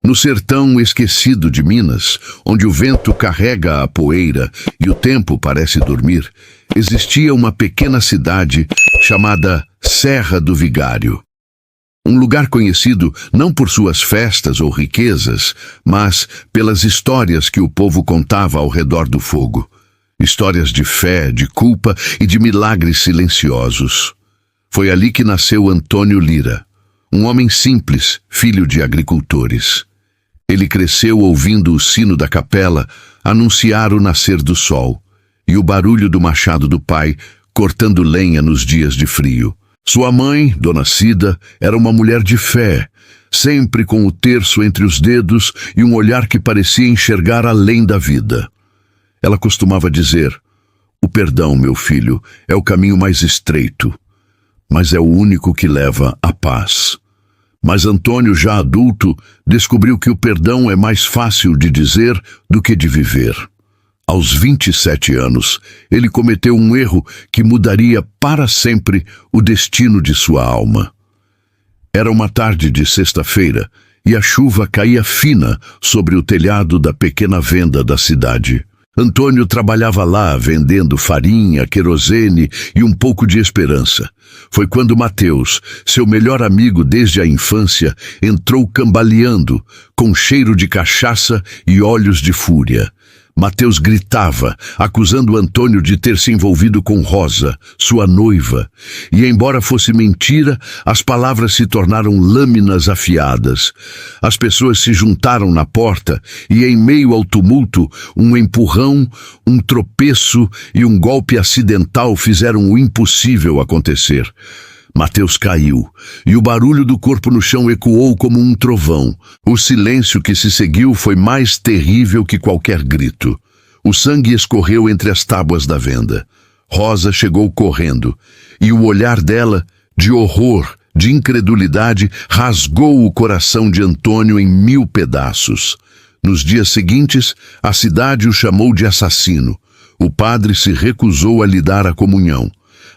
No sertão esquecido de Minas, onde o vento carrega a poeira e o tempo parece dormir, existia uma pequena cidade chamada Serra do Vigário. Um lugar conhecido não por suas festas ou riquezas, mas pelas histórias que o povo contava ao redor do fogo. Histórias de fé, de culpa e de milagres silenciosos. Foi ali que nasceu Antônio Lira, um homem simples, filho de agricultores. Ele cresceu ouvindo o sino da capela anunciar o nascer do sol e o barulho do machado do pai cortando lenha nos dias de frio. Sua mãe, Dona Cida, era uma mulher de fé, sempre com o terço entre os dedos e um olhar que parecia enxergar além da vida. Ela costumava dizer: "O perdão, meu filho, é o caminho mais estreito, mas é o único que leva à paz." Mas Antônio, já adulto, descobriu que o perdão é mais fácil de dizer do que de viver. Aos 27 anos, ele cometeu um erro que mudaria para sempre o destino de sua alma. Era uma tarde de sexta-feira e a chuva caía fina sobre o telhado da pequena venda da cidade. Antônio trabalhava lá vendendo farinha, querosene e um pouco de esperança. Foi quando Mateus, seu melhor amigo desde a infância, entrou cambaleando, com cheiro de cachaça e olhos de fúria. Mateus gritava, acusando Antônio de ter se envolvido com Rosa, sua noiva. E embora fosse mentira, as palavras se tornaram lâminas afiadas. As pessoas se juntaram na porta e, em meio ao tumulto, um empurrão, um tropeço e um golpe acidental fizeram o impossível acontecer. Mateus caiu, e o barulho do corpo no chão ecoou como um trovão. O silêncio que se seguiu foi mais terrível que qualquer grito. O sangue escorreu entre as tábuas da venda. Rosa chegou correndo, e o olhar dela, de horror, de incredulidade, rasgou o coração de Antônio em 1000 pedaços. Nos dias seguintes, a cidade o chamou de assassino. O padre se recusou a lhe dar a comunhão.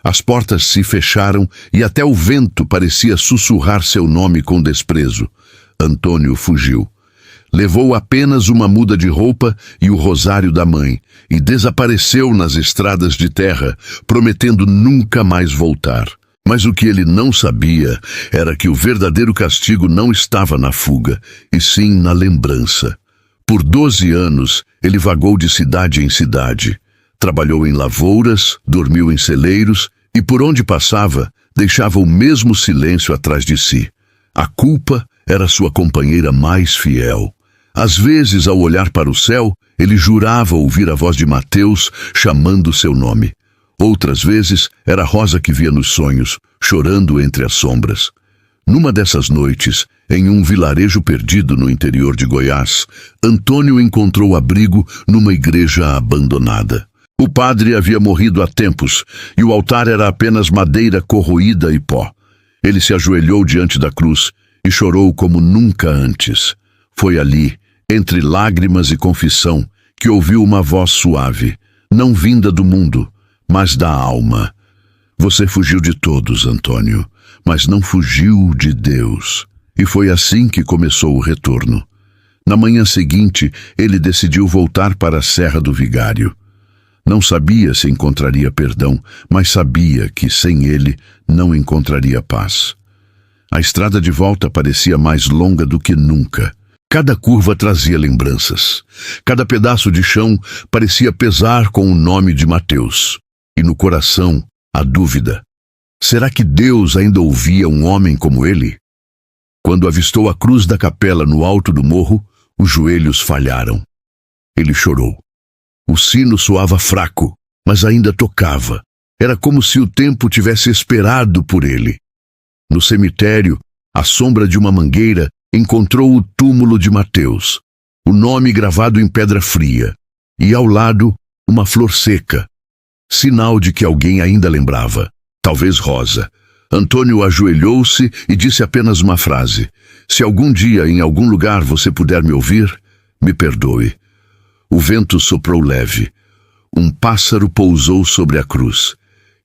As portas se fecharam e até o vento parecia sussurrar seu nome com desprezo. Antônio fugiu. Levou apenas uma muda de roupa e o rosário da mãe e desapareceu nas estradas de terra, prometendo nunca mais voltar. Mas o que ele não sabia era que o verdadeiro castigo não estava na fuga, e sim na lembrança. Por 12 anos, ele vagou de cidade em cidade. Trabalhou em lavouras, dormiu em celeiros e, por onde passava, deixava o mesmo silêncio atrás de si. A culpa era sua companheira mais fiel. Às vezes, ao olhar para o céu, ele jurava ouvir a voz de Mateus chamando seu nome. Outras vezes, era Rosa que via nos sonhos, chorando entre as sombras. Numa dessas noites, em um vilarejo perdido no interior de Goiás, Antônio encontrou abrigo numa igreja abandonada. O padre havia morrido há tempos e o altar era apenas madeira corroída e pó. Ele se ajoelhou diante da cruz e chorou como nunca antes. Foi ali, entre lágrimas e confissão, que ouviu uma voz suave, não vinda do mundo, mas da alma. Você fugiu de todos, Antônio, mas não fugiu de Deus. E foi assim que começou o retorno. Na manhã seguinte, ele decidiu voltar para a Serra do Vigário. Não sabia se encontraria perdão, mas sabia que sem ele não encontraria paz. A estrada de volta parecia mais longa do que nunca. Cada curva trazia lembranças. Cada pedaço de chão parecia pesar com o nome de Mateus. E no coração, a dúvida. Será que Deus ainda ouvia um homem como ele? Quando avistou a cruz da capela no alto do morro, os joelhos falharam. Ele chorou. O sino soava fraco, mas ainda tocava. Era como se o tempo tivesse esperado por ele. No cemitério, à sombra de uma mangueira, encontrou o túmulo de Mateus, o nome gravado em pedra fria, e ao lado, uma flor seca, sinal de que alguém ainda lembrava, talvez Rosa. Antônio ajoelhou-se e disse apenas uma frase: "Se algum dia, em algum lugar, você puder me ouvir, me perdoe." O vento soprou leve. Um pássaro pousou sobre a cruz,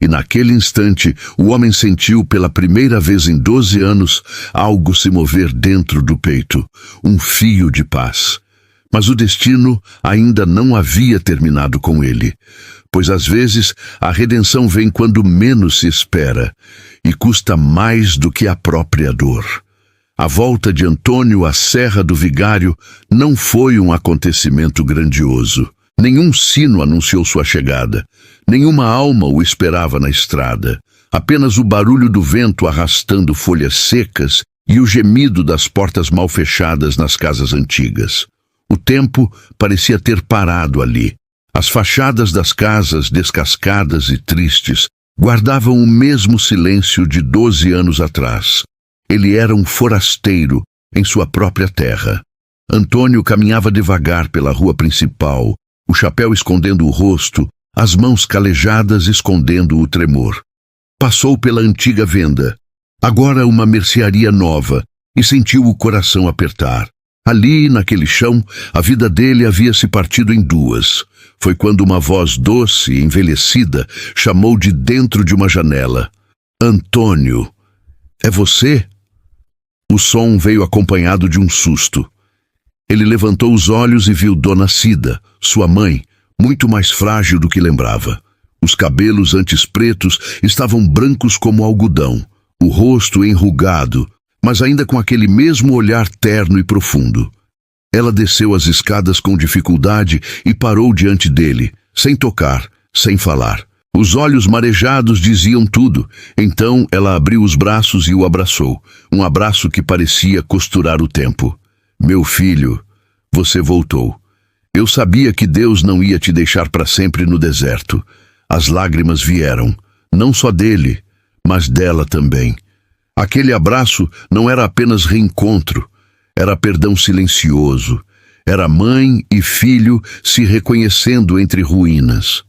E naquele instante, o homem sentiu pela primeira vez em 12 anos algo se mover dentro do peito, um fio de paz. Mas o destino ainda não havia terminado com ele, pois às vezes a redenção vem quando menos se espera e custa mais do que a própria dor. A volta de Antônio à Serra do Vigário não foi um acontecimento grandioso. Nenhum sino anunciou sua chegada. Nenhuma alma o esperava na estrada. Apenas o barulho do vento arrastando folhas secas e o gemido das portas mal fechadas nas casas antigas. O tempo parecia ter parado ali. As fachadas das casas, descascadas e tristes, guardavam o mesmo silêncio de 12 anos atrás. Ele era um forasteiro em sua própria terra. Antônio caminhava devagar pela rua principal, o chapéu escondendo o rosto, as mãos calejadas escondendo o tremor. Passou pela antiga venda, agora uma mercearia nova, e sentiu o coração apertar. Ali, naquele chão, a vida dele havia se partido em duas. Foi quando uma voz doce e envelhecida chamou de dentro de uma janela. Antônio, é você? O som veio acompanhado de um susto. Ele levantou os olhos e viu Dona Cida, sua mãe, muito mais frágil do que lembrava. Os cabelos antes pretos estavam brancos como algodão, o rosto enrugado, mas ainda com aquele mesmo olhar terno e profundo. Ela desceu as escadas com dificuldade e parou diante dele, sem tocar, sem falar. Os olhos marejados diziam tudo. Então ela abriu os braços e o abraçou, um abraço que parecia costurar o tempo. Meu filho, você voltou. Eu sabia que Deus não ia te deixar para sempre no deserto. As lágrimas vieram, não só dele, mas dela também. Aquele abraço não era apenas reencontro, era perdão silencioso. Era mãe e filho se reconhecendo entre ruínas.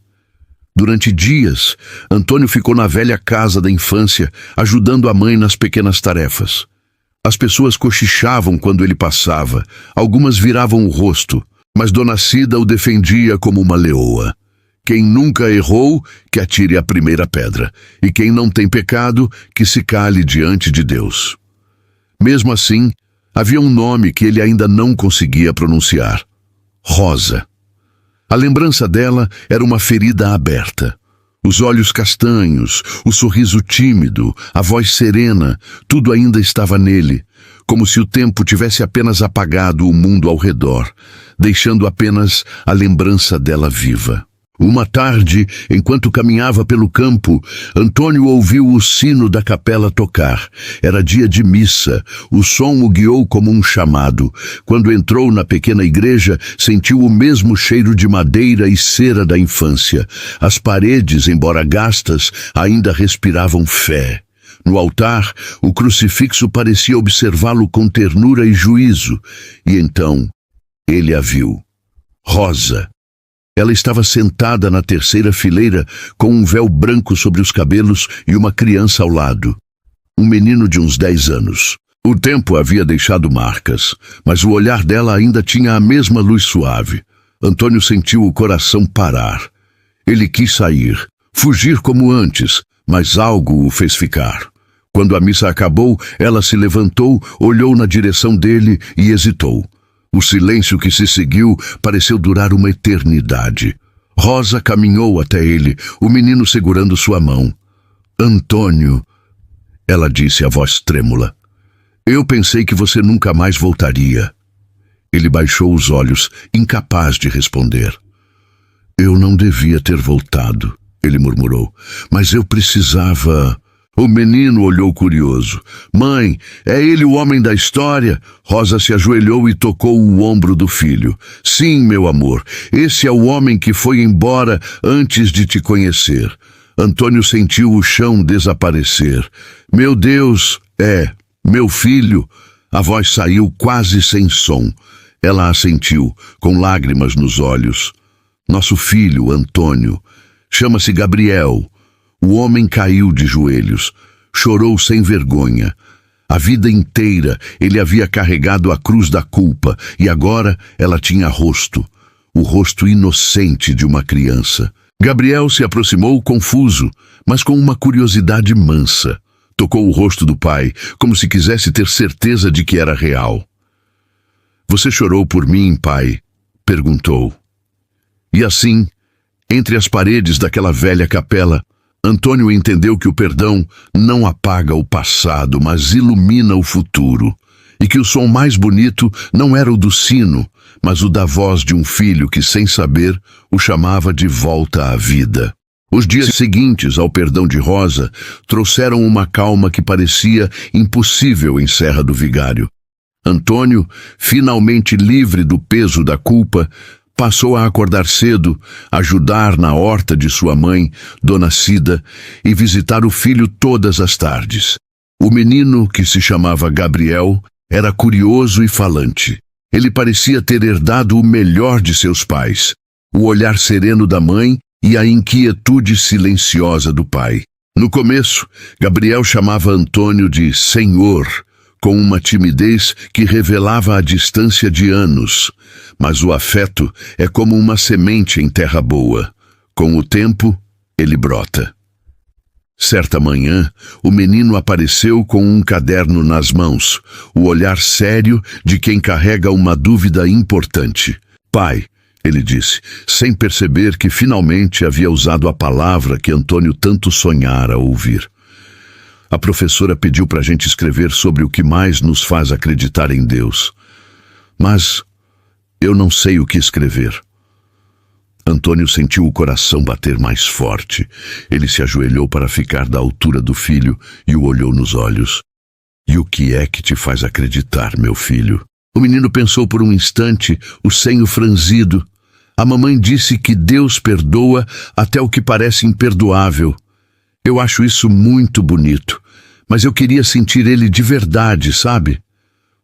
Durante dias, Antônio ficou na velha casa da infância, ajudando a mãe nas pequenas tarefas. As pessoas cochichavam quando ele passava, algumas viravam o rosto, mas Dona Cida o defendia como uma leoa. Quem nunca errou, que atire a primeira pedra, e quem não tem pecado, que se cale diante de Deus. Mesmo assim, havia um nome que ele ainda não conseguia pronunciar: Rosa. A lembrança dela era uma ferida aberta. Os olhos castanhos, o sorriso tímido, a voz serena, tudo ainda estava nele, como se o tempo tivesse apenas apagado o mundo ao redor, deixando apenas a lembrança dela viva. Uma tarde, enquanto caminhava pelo campo, Antônio ouviu o sino da capela tocar. Era dia de missa. O som o guiou como um chamado. Quando entrou na pequena igreja, sentiu o mesmo cheiro de madeira e cera da infância. As paredes, embora gastas, ainda respiravam fé. No altar, o crucifixo parecia observá-lo com ternura e juízo. E então, ele a viu. Rosa. Ela estava sentada na terceira fileira, com um véu branco sobre os cabelos e uma criança ao lado. Um menino de uns 10 anos. O tempo havia deixado marcas, mas o olhar dela ainda tinha a mesma luz suave. Antônio sentiu o coração parar. Ele quis sair, fugir como antes, mas algo o fez ficar. Quando a missa acabou, ela se levantou, olhou na direção dele e hesitou. O silêncio que se seguiu pareceu durar uma eternidade. Rosa caminhou até ele, o menino segurando sua mão. Antônio, ela disse a voz trêmula. Eu pensei que você nunca mais voltaria. Ele baixou os olhos, incapaz de responder. Eu não devia ter voltado, ele murmurou, mas eu precisava... O menino olhou curioso. Mãe, é ele o homem da história? Rosa se ajoelhou e tocou o ombro do filho. Sim, meu amor, esse é o homem que foi embora antes de te conhecer. Antônio sentiu o chão desaparecer. Meu Deus, meu filho. A voz saiu quase sem som. Ela assentiu, com lágrimas nos olhos. Nosso filho, Antônio. Chama-se Gabriel. O homem caiu de joelhos, chorou sem vergonha. A vida inteira ele havia carregado a cruz da culpa e agora ela tinha rosto, o rosto inocente de uma criança. Gabriel se aproximou confuso, mas com uma curiosidade mansa. Tocou o rosto do pai, como se quisesse ter certeza de que era real. "Você chorou por mim, pai?" perguntou. E assim, entre as paredes daquela velha capela, Antônio entendeu que o perdão não apaga o passado, mas ilumina o futuro, e que o som mais bonito não era o do sino, mas o da voz de um filho que, sem saber, o chamava de volta à vida. Os dias seguintes ao perdão de Rosa trouxeram uma calma que parecia impossível em Serra do Vigário. Antônio, finalmente livre do peso da culpa, passou a acordar cedo, ajudar na horta de sua mãe, Dona Cida, e visitar o filho todas as tardes. O menino, que se chamava Gabriel, era curioso e falante. Ele parecia ter herdado o melhor de seus pais, o olhar sereno da mãe e a inquietude silenciosa do pai. No começo, Gabriel chamava Antônio de Senhor, com uma timidez que revelava a distância de anos. Mas o afeto é como uma semente em terra boa. Com o tempo, ele brota. Certa manhã, o menino apareceu com um caderno nas mãos, o olhar sério de quem carrega uma dúvida importante. "Pai", ele disse, sem perceber que finalmente havia usado a palavra que Antônio tanto sonhara ouvir. "A professora pediu para a gente escrever sobre o que mais nos faz acreditar em Deus. Mas eu não sei o que escrever." Antônio sentiu o coração bater mais forte. Ele se ajoelhou para ficar da altura do filho e o olhou nos olhos. "E o que é que te faz acreditar, meu filho?" O menino pensou por um instante, o senho franzido. "A mamãe disse que Deus perdoa até o que parece imperdoável. Eu acho isso muito bonito, mas eu queria sentir ele de verdade, sabe?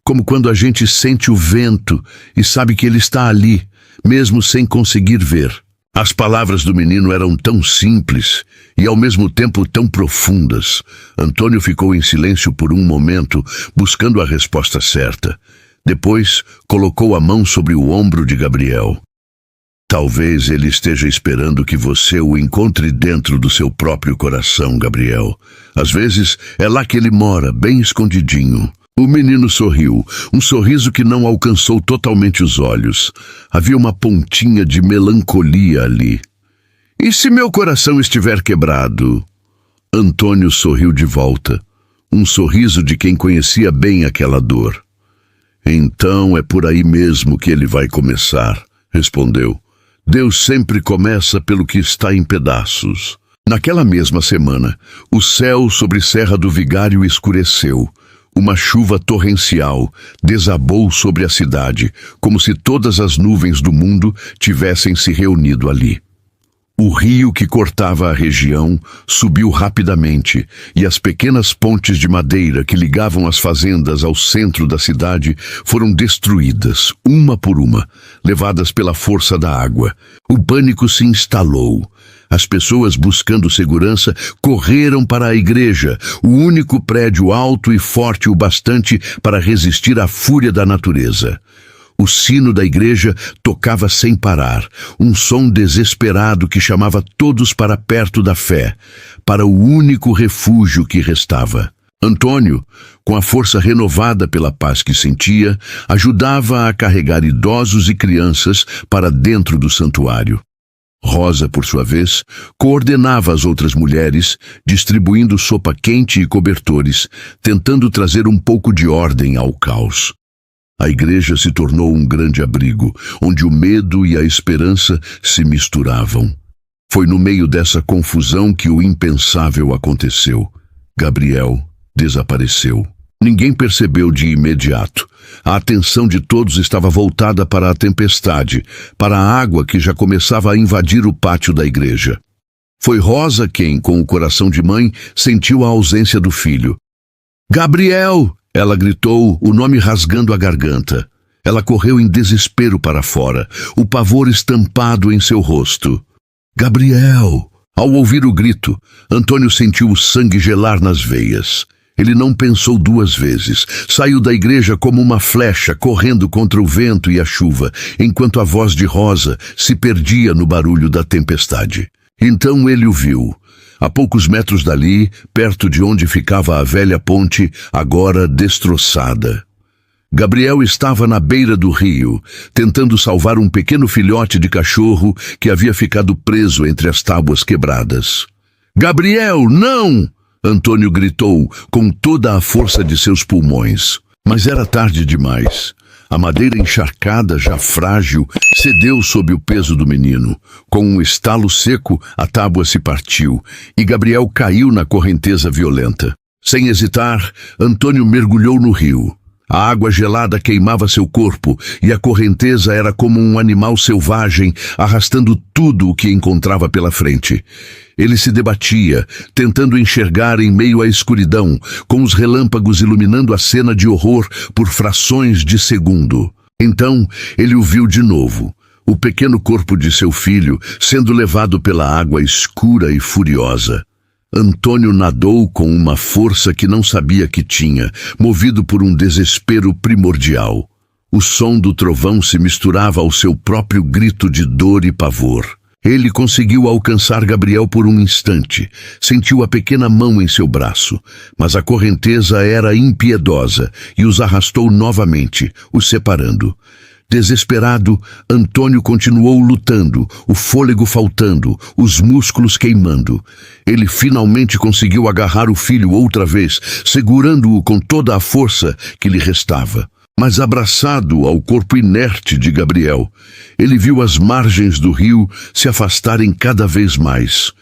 Como quando a gente sente o vento e sabe que ele está ali, mesmo sem conseguir ver." As palavras do menino eram tão simples e ao mesmo tempo tão profundas. Antônio ficou em silêncio por um momento, buscando a resposta certa. Depois, colocou a mão sobre o ombro de Gabriel. "Talvez ele esteja esperando que você o encontre dentro do seu próprio coração, Gabriel. Às vezes, é lá que ele mora, bem escondidinho." O menino sorriu, um sorriso que não alcançou totalmente os olhos. Havia uma pontinha de melancolia ali. "E se meu coração estiver quebrado?" Antônio sorriu de volta, um sorriso de quem conhecia bem aquela dor. "Então é por aí mesmo que ele vai começar", respondeu. "Deus sempre começa pelo que está em pedaços." Naquela mesma semana, o céu sobre Serra do Vigário escureceu. Uma chuva torrencial desabou sobre a cidade, como se todas as nuvens do mundo tivessem se reunido ali. O rio que cortava a região subiu rapidamente e as pequenas pontes de madeira que ligavam as fazendas ao centro da cidade foram destruídas, uma por uma, levadas pela força da água. O pânico se instalou. As pessoas buscando segurança correram para a igreja, o único prédio alto e forte o bastante para resistir à fúria da natureza. O sino da igreja tocava sem parar, um som desesperado que chamava todos para perto da fé, para o único refúgio que restava. Antônio, com a força renovada pela paz que sentia, ajudava a carregar idosos e crianças para dentro do santuário. Rosa, por sua vez, coordenava as outras mulheres, distribuindo sopa quente e cobertores, tentando trazer um pouco de ordem ao caos. A igreja se tornou um grande abrigo, onde o medo e a esperança se misturavam. Foi no meio dessa confusão que o impensável aconteceu. Gabriel desapareceu. Ninguém percebeu de imediato. A atenção de todos estava voltada para a tempestade, para a água que já começava a invadir o pátio da igreja. Foi Rosa quem, com o coração de mãe, sentiu a ausência do filho. "Gabriel!" Ela gritou, o nome rasgando a garganta. Ela correu em desespero para fora, o pavor estampado em seu rosto. "Gabriel!" Ao ouvir o grito, Antônio sentiu o sangue gelar nas veias. Ele não pensou duas vezes. Saiu da igreja como uma flecha, correndo contra o vento e a chuva, enquanto a voz de Rosa se perdia no barulho da tempestade. Então ele o viu, a poucos metros dali, perto de onde ficava a velha ponte, agora destroçada. Gabriel estava na beira do rio, tentando salvar um pequeno filhote de cachorro que havia ficado preso entre as tábuas quebradas. «Gabriel, não!» Antônio gritou com toda a força de seus pulmões. Mas era tarde demais. A madeira encharcada, já frágil, cedeu sob o peso do menino. Com um estalo seco, a tábua se partiu e Gabriel caiu na correnteza violenta. Sem hesitar, Antônio mergulhou no rio. A água gelada queimava seu corpo e a correnteza era como um animal selvagem arrastando tudo o que encontrava pela frente. Ele se debatia, tentando enxergar em meio à escuridão, com os relâmpagos iluminando a cena de horror por frações de segundo. Então, ele o viu de novo, o pequeno corpo de seu filho sendo levado pela água escura e furiosa. Antônio nadou com uma força que não sabia que tinha, movido por um desespero primordial. O som do trovão se misturava ao seu próprio grito de dor e pavor. Ele conseguiu alcançar Gabriel por um instante, sentiu a pequena mão em seu braço, mas a correnteza era impiedosa e os arrastou novamente, os separando. Desesperado, Antônio continuou lutando, o fôlego faltando, os músculos queimando. Ele finalmente conseguiu agarrar o filho outra vez, segurando-o com toda a força que lhe restava. Mas abraçado ao corpo inerte de Gabriel, ele viu as margens do rio se afastarem cada vez mais.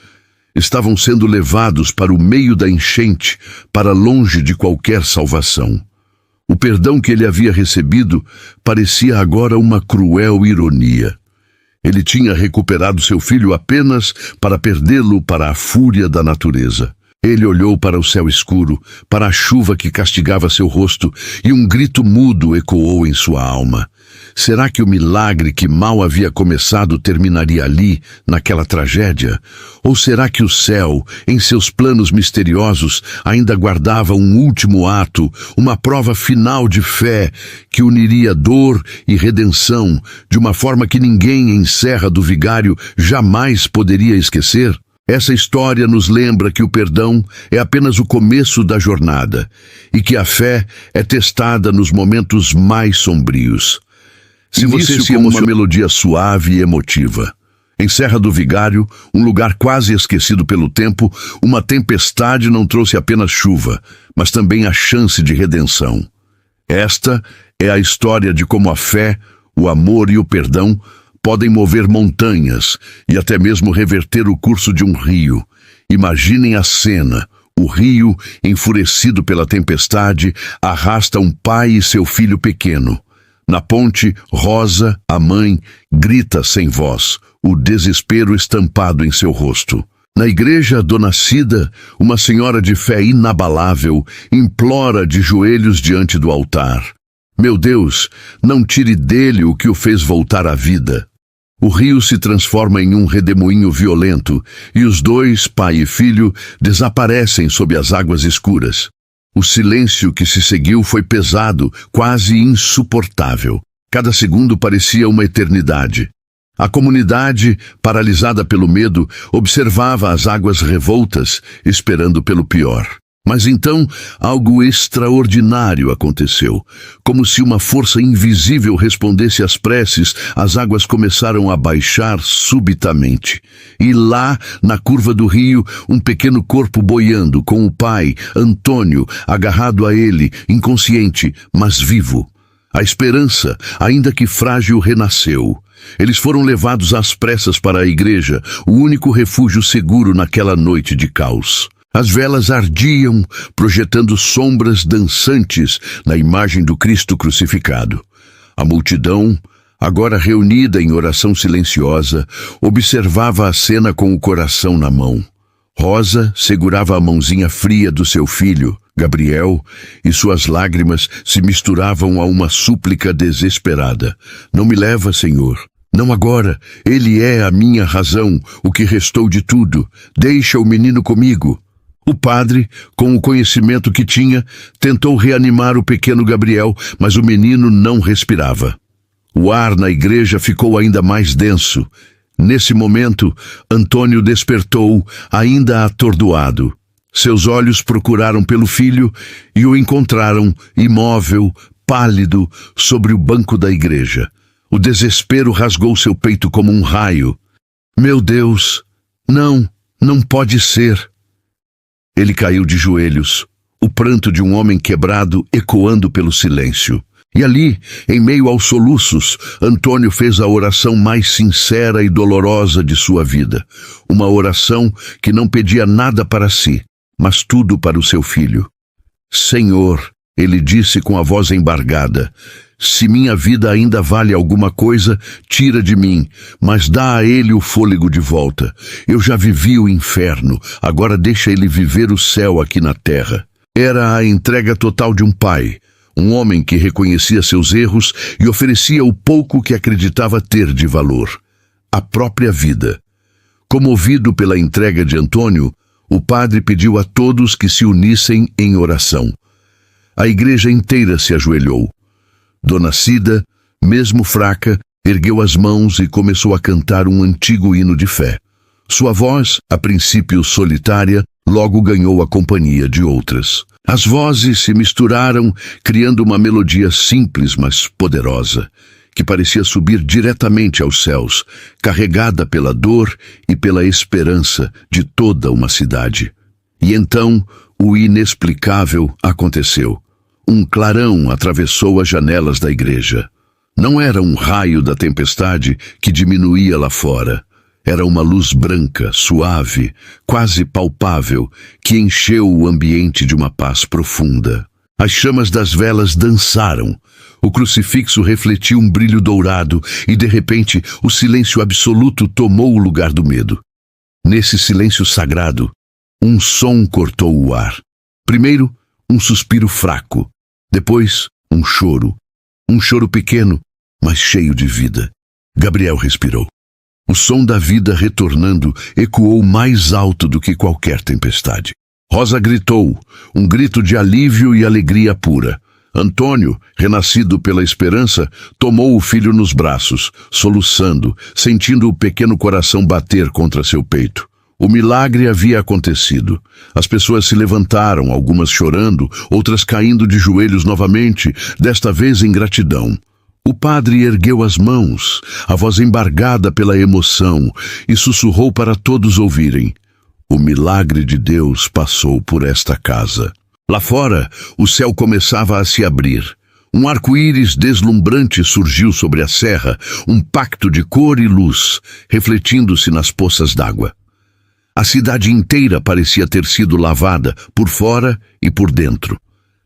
Estavam sendo levados para o meio da enchente, para longe de qualquer salvação. O perdão que ele havia recebido parecia agora uma cruel ironia. Ele tinha recuperado seu filho apenas para perdê-lo para a fúria da natureza. Ele olhou para o céu escuro, para a chuva que castigava seu rosto, e um grito mudo ecoou em sua alma. Será que o milagre que mal havia começado terminaria ali, naquela tragédia? Ou será que o céu, em seus planos misteriosos, ainda guardava um último ato, uma prova final de fé, que uniria dor e redenção, de uma forma que ninguém em Serra do Vigário jamais poderia esquecer? Essa história nos lembra que o perdão é apenas o começo da jornada e que a fé é testada nos momentos mais sombrios. Se você se uma melodia suave e emotiva. Em Serra do Vigário, um lugar quase esquecido pelo tempo, uma tempestade não trouxe apenas chuva, mas também a chance de redenção. Esta é a história de como a fé, o amor e o perdão podem mover montanhas e até mesmo reverter o curso de um rio. Imaginem a cena. O rio, enfurecido pela tempestade, arrasta um pai e seu filho pequeno. Na ponte, Rosa, a mãe, grita sem voz, o desespero estampado em seu rosto. Na igreja, Dona Cida, uma senhora de fé inabalável, implora de joelhos diante do altar. Meu Deus, não tire dele o que o fez voltar à vida. O rio se transforma em um redemoinho violento e os dois, pai e filho, desaparecem sob as águas escuras. O silêncio que se seguiu foi pesado, quase insuportável. Cada segundo parecia uma eternidade. A comunidade, paralisada pelo medo, observava as águas revoltas, esperando pelo pior. Mas então, algo extraordinário aconteceu. Como se uma força invisível respondesse às preces, as águas começaram a baixar subitamente. E lá, na curva do rio, um pequeno corpo boiando, com o pai, Antônio, agarrado a ele, inconsciente, mas vivo. A esperança, ainda que frágil, renasceu. Eles foram levados às pressas para a igreja, o único refúgio seguro naquela noite de caos. As velas ardiam, projetando sombras dançantes na imagem do Cristo crucificado. A multidão, agora reunida em oração silenciosa, observava a cena com o coração na mão. Rosa segurava a mãozinha fria do seu filho, Gabriel, e suas lágrimas se misturavam a uma súplica desesperada. Não me leva, Senhor. Não agora. Ele é a minha razão, o que restou de tudo. Deixa o menino comigo. O padre, com o conhecimento que tinha, tentou reanimar o pequeno Gabriel, mas o menino não respirava. O ar na igreja ficou ainda mais denso. Nesse momento, Antônio despertou, ainda atordoado. Seus olhos procuraram pelo filho e o encontraram imóvel, pálido, sobre o banco da igreja. O desespero rasgou seu peito como um raio. Meu Deus! Não pode ser! Ele caiu de joelhos, o pranto de um homem quebrado ecoando pelo silêncio. E ali, em meio aos soluços, Antônio fez a oração mais sincera e dolorosa de sua vida. Uma oração que não pedia nada para si, mas tudo para o seu filho. Senhor, ele disse com a voz embargada, se minha vida ainda vale alguma coisa, tira de mim, mas dá a ele o fôlego de volta. Eu já vivi o inferno, agora deixa ele viver o céu aqui na terra. Era a entrega total de um pai. Um homem que reconhecia seus erros e oferecia o pouco que acreditava ter de valor, a própria vida. Comovido pela entrega de Antônio, o padre pediu a todos que se unissem em oração. A igreja inteira se ajoelhou. Dona Cida, mesmo fraca, ergueu as mãos e começou a cantar um antigo hino de fé. Sua voz, a princípio solitária, logo ganhou a companhia de outras. As vozes se misturaram, criando uma melodia simples, mas poderosa, que parecia subir diretamente aos céus, carregada pela dor e pela esperança de toda uma cidade. E então, o inexplicável aconteceu. Um clarão atravessou as janelas da igreja. Não era um raio da tempestade que diminuía lá fora. Era uma luz branca, suave, quase palpável, que encheu o ambiente de uma paz profunda. As chamas das velas dançaram. O crucifixo refletiu um brilho dourado e, de repente, o silêncio absoluto tomou o lugar do medo. Nesse silêncio sagrado, um som cortou o ar. Primeiro, um suspiro fraco. Depois, um choro. Um choro pequeno, mas cheio de vida. Gabriel respirou. O som da vida retornando ecoou mais alto do que qualquer tempestade. Rosa gritou, um grito de alívio e alegria pura. Antônio, renascido pela esperança, tomou o filho nos braços, soluçando, sentindo o pequeno coração bater contra seu peito. O milagre havia acontecido. As pessoas se levantaram, algumas chorando, outras caindo de joelhos novamente, desta vez em gratidão. O padre ergueu as mãos, a voz embargada pela emoção, e sussurrou para todos ouvirem. O milagre de Deus passou por esta casa. Lá fora, o céu começava a se abrir. Um arco-íris deslumbrante surgiu sobre a serra, um pacto de cor e luz, refletindo-se nas poças d'água. A cidade inteira parecia ter sido lavada, por fora e por dentro.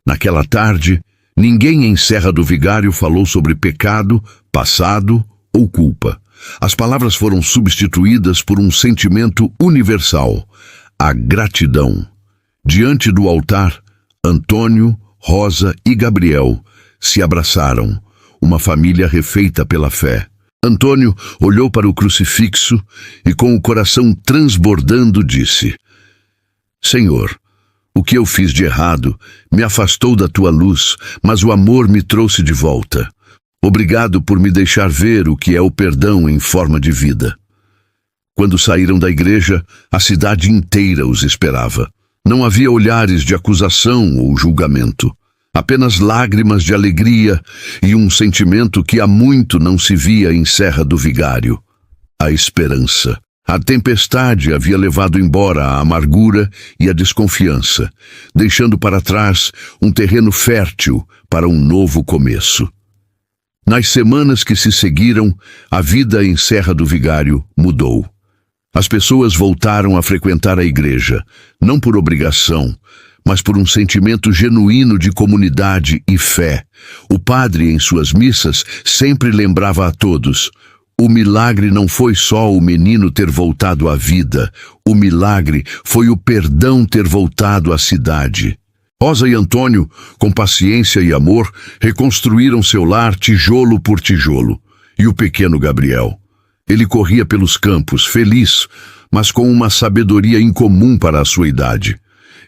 Naquela tarde, ninguém em Serra do Vigário falou sobre pecado, passado ou culpa. As palavras foram substituídas por um sentimento universal, a gratidão. Diante do altar, Antônio, Rosa e Gabriel se abraçaram, uma família refeita pela fé. Antônio olhou para o crucifixo e, com o coração transbordando, disse: Senhor, o que eu fiz de errado me afastou da tua luz, mas o amor me trouxe de volta. Obrigado por me deixar ver o que é o perdão em forma de vida. Quando saíram da igreja, a cidade inteira os esperava. Não havia olhares de acusação ou julgamento. Apenas lágrimas de alegria e um sentimento que há muito não se via em Serra do Vigário: a esperança. A tempestade havia levado embora a amargura e a desconfiança, deixando para trás um terreno fértil para um novo começo. Nas semanas que se seguiram, a vida em Serra do Vigário mudou. As pessoas voltaram a frequentar a igreja, não por obrigação, mas por um sentimento genuíno de comunidade e fé. O padre, em suas missas, sempre lembrava a todos: o milagre não foi só o menino ter voltado à vida, o milagre foi o perdão ter voltado à cidade. Rosa e Antônio, com paciência e amor, reconstruíram seu lar tijolo por tijolo. E o pequeno Gabriel? Ele corria pelos campos, feliz, mas com uma sabedoria incomum para a sua idade.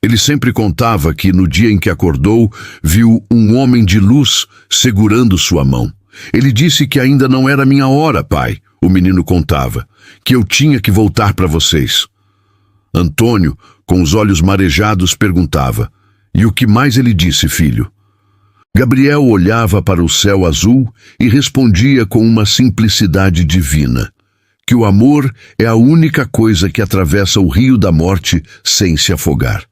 Ele sempre contava que, no dia em que acordou, viu um homem de luz segurando sua mão. Ele disse que ainda não era minha hora, pai, o menino contava. que eu tinha que voltar para vocês. Antônio, com os olhos marejados, perguntava: e o que mais ele disse, filho? Gabriel olhava para o céu azul e respondia com uma simplicidade divina: que o amor é a única coisa que atravessa o rio da morte sem se afogar.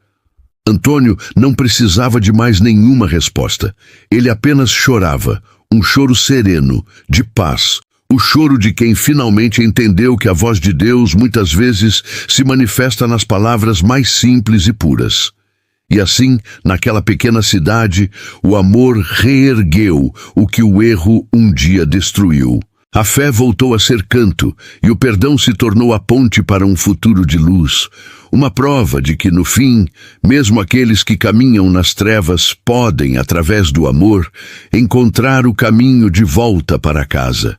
Antônio não precisava de mais nenhuma resposta. Ele apenas chorava, um choro sereno, de paz, o choro de quem finalmente entendeu que a voz de Deus muitas vezes se manifesta nas palavras mais simples e puras. E assim, naquela pequena cidade, o amor reergueu o que o erro um dia destruiu. A fé voltou a ser canto, e o perdão se tornou a ponte para um futuro de luz. Uma prova de que, no fim, mesmo aqueles que caminham nas trevas podem, através do amor, encontrar o caminho de volta para casa.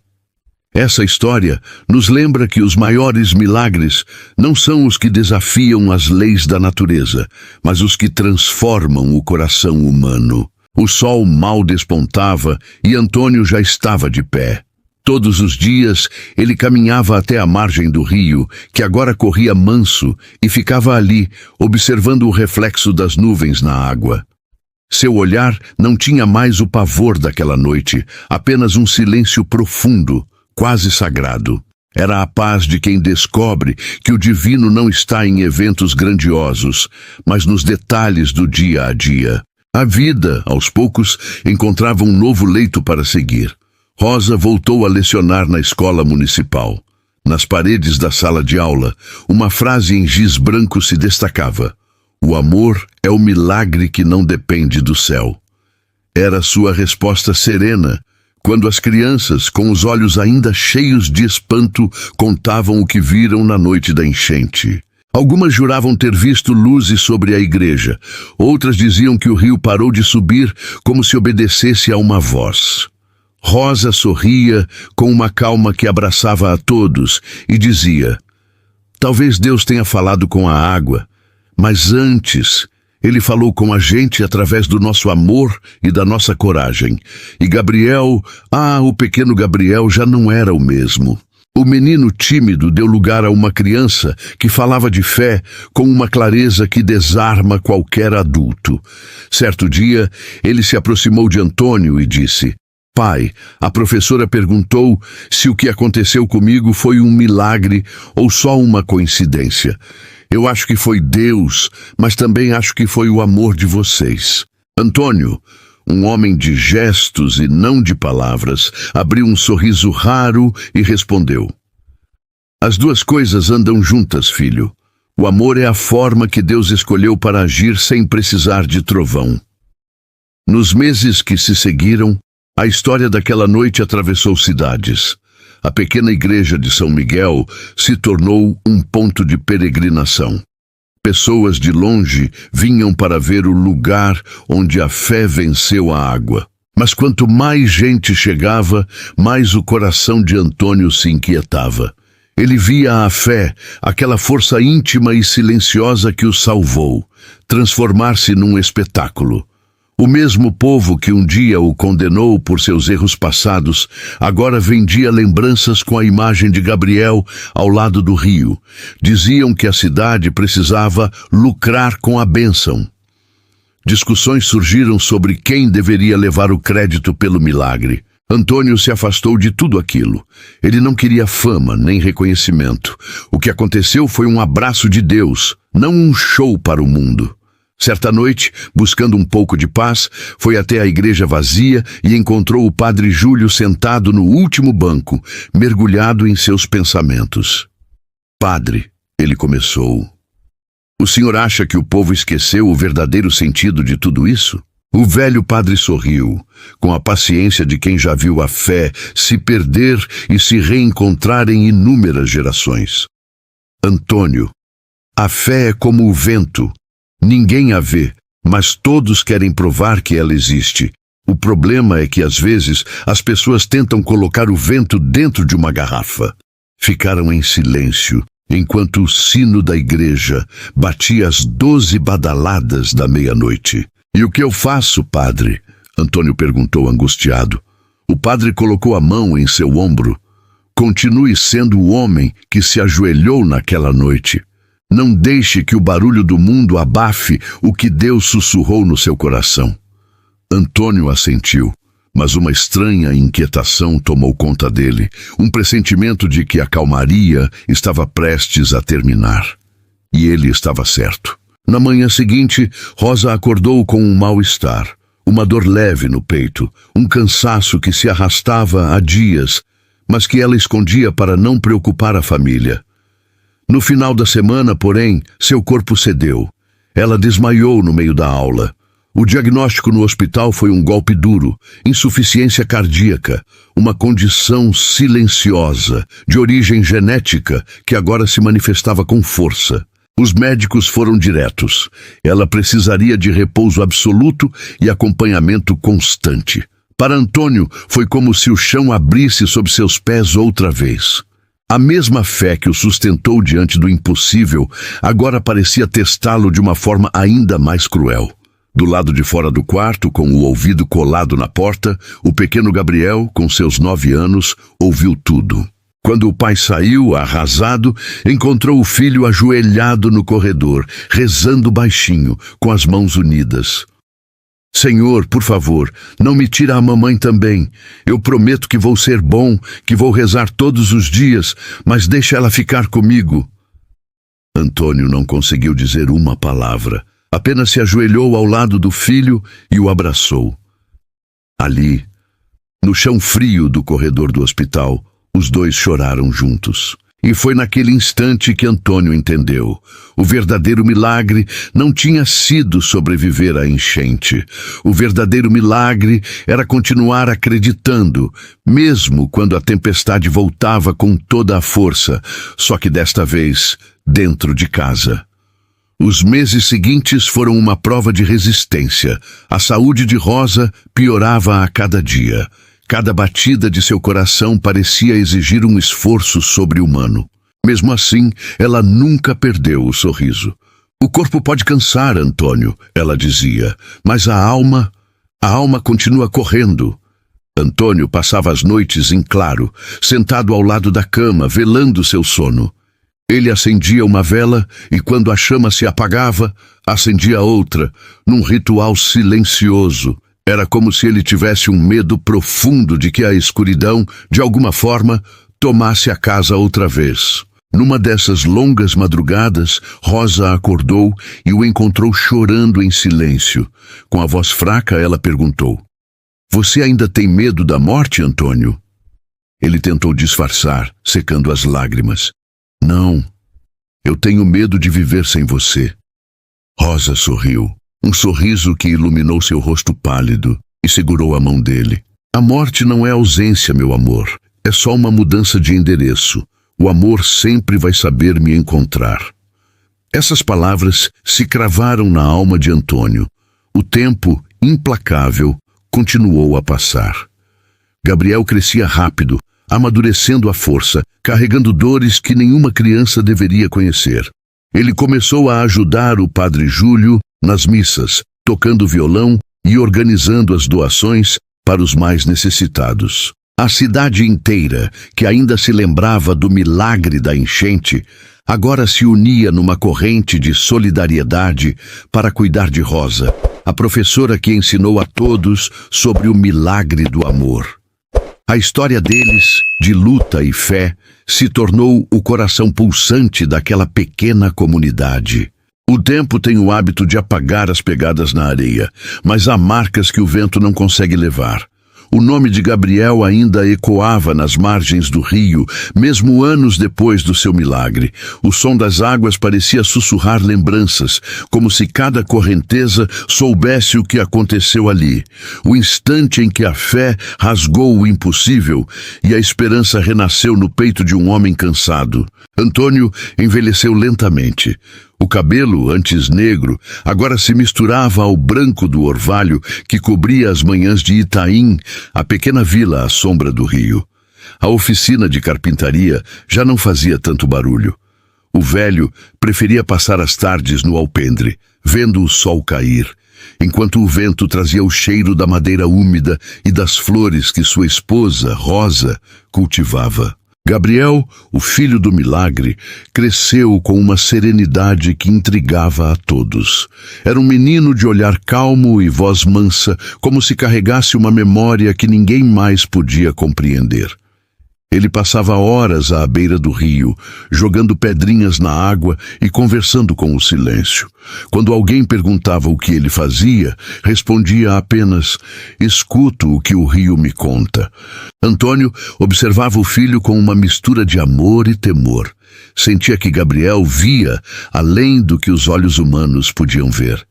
Essa história nos lembra que os maiores milagres não são os que desafiam as leis da natureza, mas os que transformam o coração humano. O sol mal despontava e Antônio já estava de pé. Todos os dias ele caminhava até a margem do rio, que agora corria manso, e ficava ali, observando o reflexo das nuvens na água. Seu olhar não tinha mais o pavor daquela noite, apenas um silêncio profundo, quase sagrado. Era a paz de quem descobre que o divino não está em eventos grandiosos, mas nos detalhes do dia a dia. A vida, aos poucos, encontrava um novo leito para seguir. Rosa voltou a lecionar na escola municipal. Nas paredes da sala de aula, uma frase em giz branco se destacava: o amor é o milagre que não depende do céu. Era sua resposta serena, quando as crianças, com os olhos ainda cheios de espanto, contavam o que viram na noite da enchente. Algumas juravam ter visto luzes sobre a igreja, outras diziam que o rio parou de subir como se obedecesse a uma voz. Rosa sorria com uma calma que abraçava a todos e dizia: talvez Deus tenha falado com a água, mas antes Ele falou com a gente através do nosso amor e da nossa coragem. E Gabriel, o pequeno Gabriel já não era o mesmo. O menino tímido deu lugar a uma criança que falava de fé com uma clareza que desarma qualquer adulto. Certo dia, ele se aproximou de Antônio e disse: pai, a professora perguntou se o que aconteceu comigo foi um milagre ou só uma coincidência. Eu acho que foi Deus, mas também acho que foi o amor de vocês. Antônio, um homem de gestos e não de palavras, abriu um sorriso raro e respondeu: as duas coisas andam juntas, filho. O amor é a forma que Deus escolheu para agir sem precisar de trovão. Nos meses que se seguiram, a história daquela noite atravessou cidades. A pequena igreja de São Miguel se tornou um ponto de peregrinação. Pessoas de longe vinham para ver o lugar onde a fé venceu a água. Mas quanto mais gente chegava, mais o coração de Antônio se inquietava. Ele via a fé, aquela força íntima e silenciosa que o salvou, transformar-se num espetáculo. O mesmo povo que um dia o condenou por seus erros passados, agora vendia lembranças com a imagem de Gabriel ao lado do rio. Diziam que a cidade precisava lucrar com a bênção. Discussões surgiram sobre quem deveria levar o crédito pelo milagre. Antônio se afastou de tudo aquilo. Ele não queria fama nem reconhecimento. O que aconteceu foi um abraço de Deus, não um show para o mundo. Certa noite, buscando um pouco de paz, foi até a igreja vazia e encontrou o padre Júlio sentado no último banco, mergulhado em seus pensamentos. Padre, ele começou. O senhor acha que o povo esqueceu o verdadeiro sentido de tudo isso? O velho padre sorriu, com a paciência de quem já viu a fé se perder e se reencontrar em inúmeras gerações. Antônio, a fé é como o vento. Ninguém a vê, mas todos querem provar que ela existe. O problema é que, às vezes, as pessoas tentam colocar o vento dentro de uma garrafa. Ficaram em silêncio, enquanto o sino da igreja batia as 12 badaladas da meia-noite. E o que eu faço, padre? Antônio perguntou angustiado. O padre colocou a mão em seu ombro. Continue sendo o homem que se ajoelhou naquela noite. Não deixe que o barulho do mundo abafe o que Deus sussurrou no seu coração. Antônio assentiu, mas uma estranha inquietação tomou conta dele, um pressentimento de que a calmaria estava prestes a terminar. E ele estava certo. Na manhã seguinte, Rosa acordou com um mal-estar, uma dor leve no peito, um cansaço que se arrastava há dias, mas que ela escondia para não preocupar a família. No final da semana, porém, seu corpo cedeu. Ela desmaiou no meio da aula. O diagnóstico no hospital foi um golpe duro, insuficiência cardíaca, uma condição silenciosa, de origem genética, que agora se manifestava com força. Os médicos foram diretos. Ela precisaria de repouso absoluto e acompanhamento constante. Para Antônio, foi como se o chão abrisse sob seus pés outra vez. A mesma fé que o sustentou diante do impossível, agora parecia testá-lo de uma forma ainda mais cruel. Do lado de fora do quarto, com o ouvido colado na porta, o pequeno Gabriel, com seus 9 anos, ouviu tudo. Quando o pai saiu, arrasado, encontrou o filho ajoelhado no corredor, rezando baixinho, com as mãos unidas. Senhor, por favor, não me tira a mamãe também. Eu prometo que vou ser bom, que vou rezar todos os dias, mas deixa ela ficar comigo. Antônio não conseguiu dizer uma palavra. Apenas se ajoelhou ao lado do filho e o abraçou. Ali, no chão frio do corredor do hospital, os dois choraram juntos. E foi naquele instante que Antônio entendeu. O verdadeiro milagre não tinha sido sobreviver à enchente. O verdadeiro milagre era continuar acreditando, mesmo quando a tempestade voltava com toda a força, só que desta vez dentro de casa. Os meses seguintes foram uma prova de resistência. A saúde de Rosa piorava a cada dia. Cada batida de seu coração parecia exigir um esforço sobre-humano. Mesmo assim, ela nunca perdeu o sorriso. O corpo pode cansar, Antônio, ela dizia, mas a alma continua correndo. Antônio passava as noites em claro, sentado ao lado da cama, velando seu sono. Ele acendia uma vela e, quando a chama se apagava, acendia outra, num ritual silencioso. Era como se ele tivesse um medo profundo de que a escuridão, de alguma forma, tomasse a casa outra vez. Numa dessas longas madrugadas, Rosa acordou e o encontrou chorando em silêncio. Com a voz fraca, ela perguntou: "Você ainda tem medo da morte, Antônio?" Ele tentou disfarçar, secando as lágrimas. "Não, eu tenho medo de viver sem você." Rosa sorriu. Um sorriso que iluminou seu rosto pálido, e segurou a mão dele. "A morte não é ausência, meu amor. É só uma mudança de endereço. O amor sempre vai saber me encontrar." Essas palavras se cravaram na alma de Antônio. O tempo, implacável, continuou a passar. Gabriel crescia rápido, amadurecendo à força, carregando dores que nenhuma criança deveria conhecer. Ele começou a ajudar o padre Júlio nas missas, tocando violão e organizando as doações para os mais necessitados. A cidade inteira, que ainda se lembrava do milagre da enchente, agora se unia numa corrente de solidariedade para cuidar de Rosa, a professora que ensinou a todos sobre o milagre do amor. A história deles, de luta e fé, se tornou o coração pulsante daquela pequena comunidade. O tempo tem o hábito de apagar as pegadas na areia, mas há marcas que o vento não consegue levar. O nome de Gabriel ainda ecoava nas margens do rio, mesmo anos depois do seu milagre. O som das águas parecia sussurrar lembranças, como se cada correnteza soubesse o que aconteceu ali. O instante em que a fé rasgou o impossível e a esperança renasceu no peito de um homem cansado. Antônio envelheceu lentamente. O cabelo, antes negro, agora se misturava ao branco do orvalho que cobria as manhãs de Itaim, a pequena vila à sombra do rio. A oficina de carpintaria já não fazia tanto barulho. O velho preferia passar as tardes no alpendre, vendo o sol cair, enquanto o vento trazia o cheiro da madeira úmida e das flores que sua esposa, Rosa, cultivava. Gabriel, o filho do milagre, cresceu com uma serenidade que intrigava a todos. Era um menino de olhar calmo e voz mansa, como se carregasse uma memória que ninguém mais podia compreender. Ele passava horas à beira do rio, jogando pedrinhas na água e conversando com o silêncio. Quando alguém perguntava o que ele fazia, respondia apenas: "Escuto o que o rio me conta." Antônio observava o filho com uma mistura de amor e temor. Sentia que Gabriel via além do que os olhos humanos podiam ver.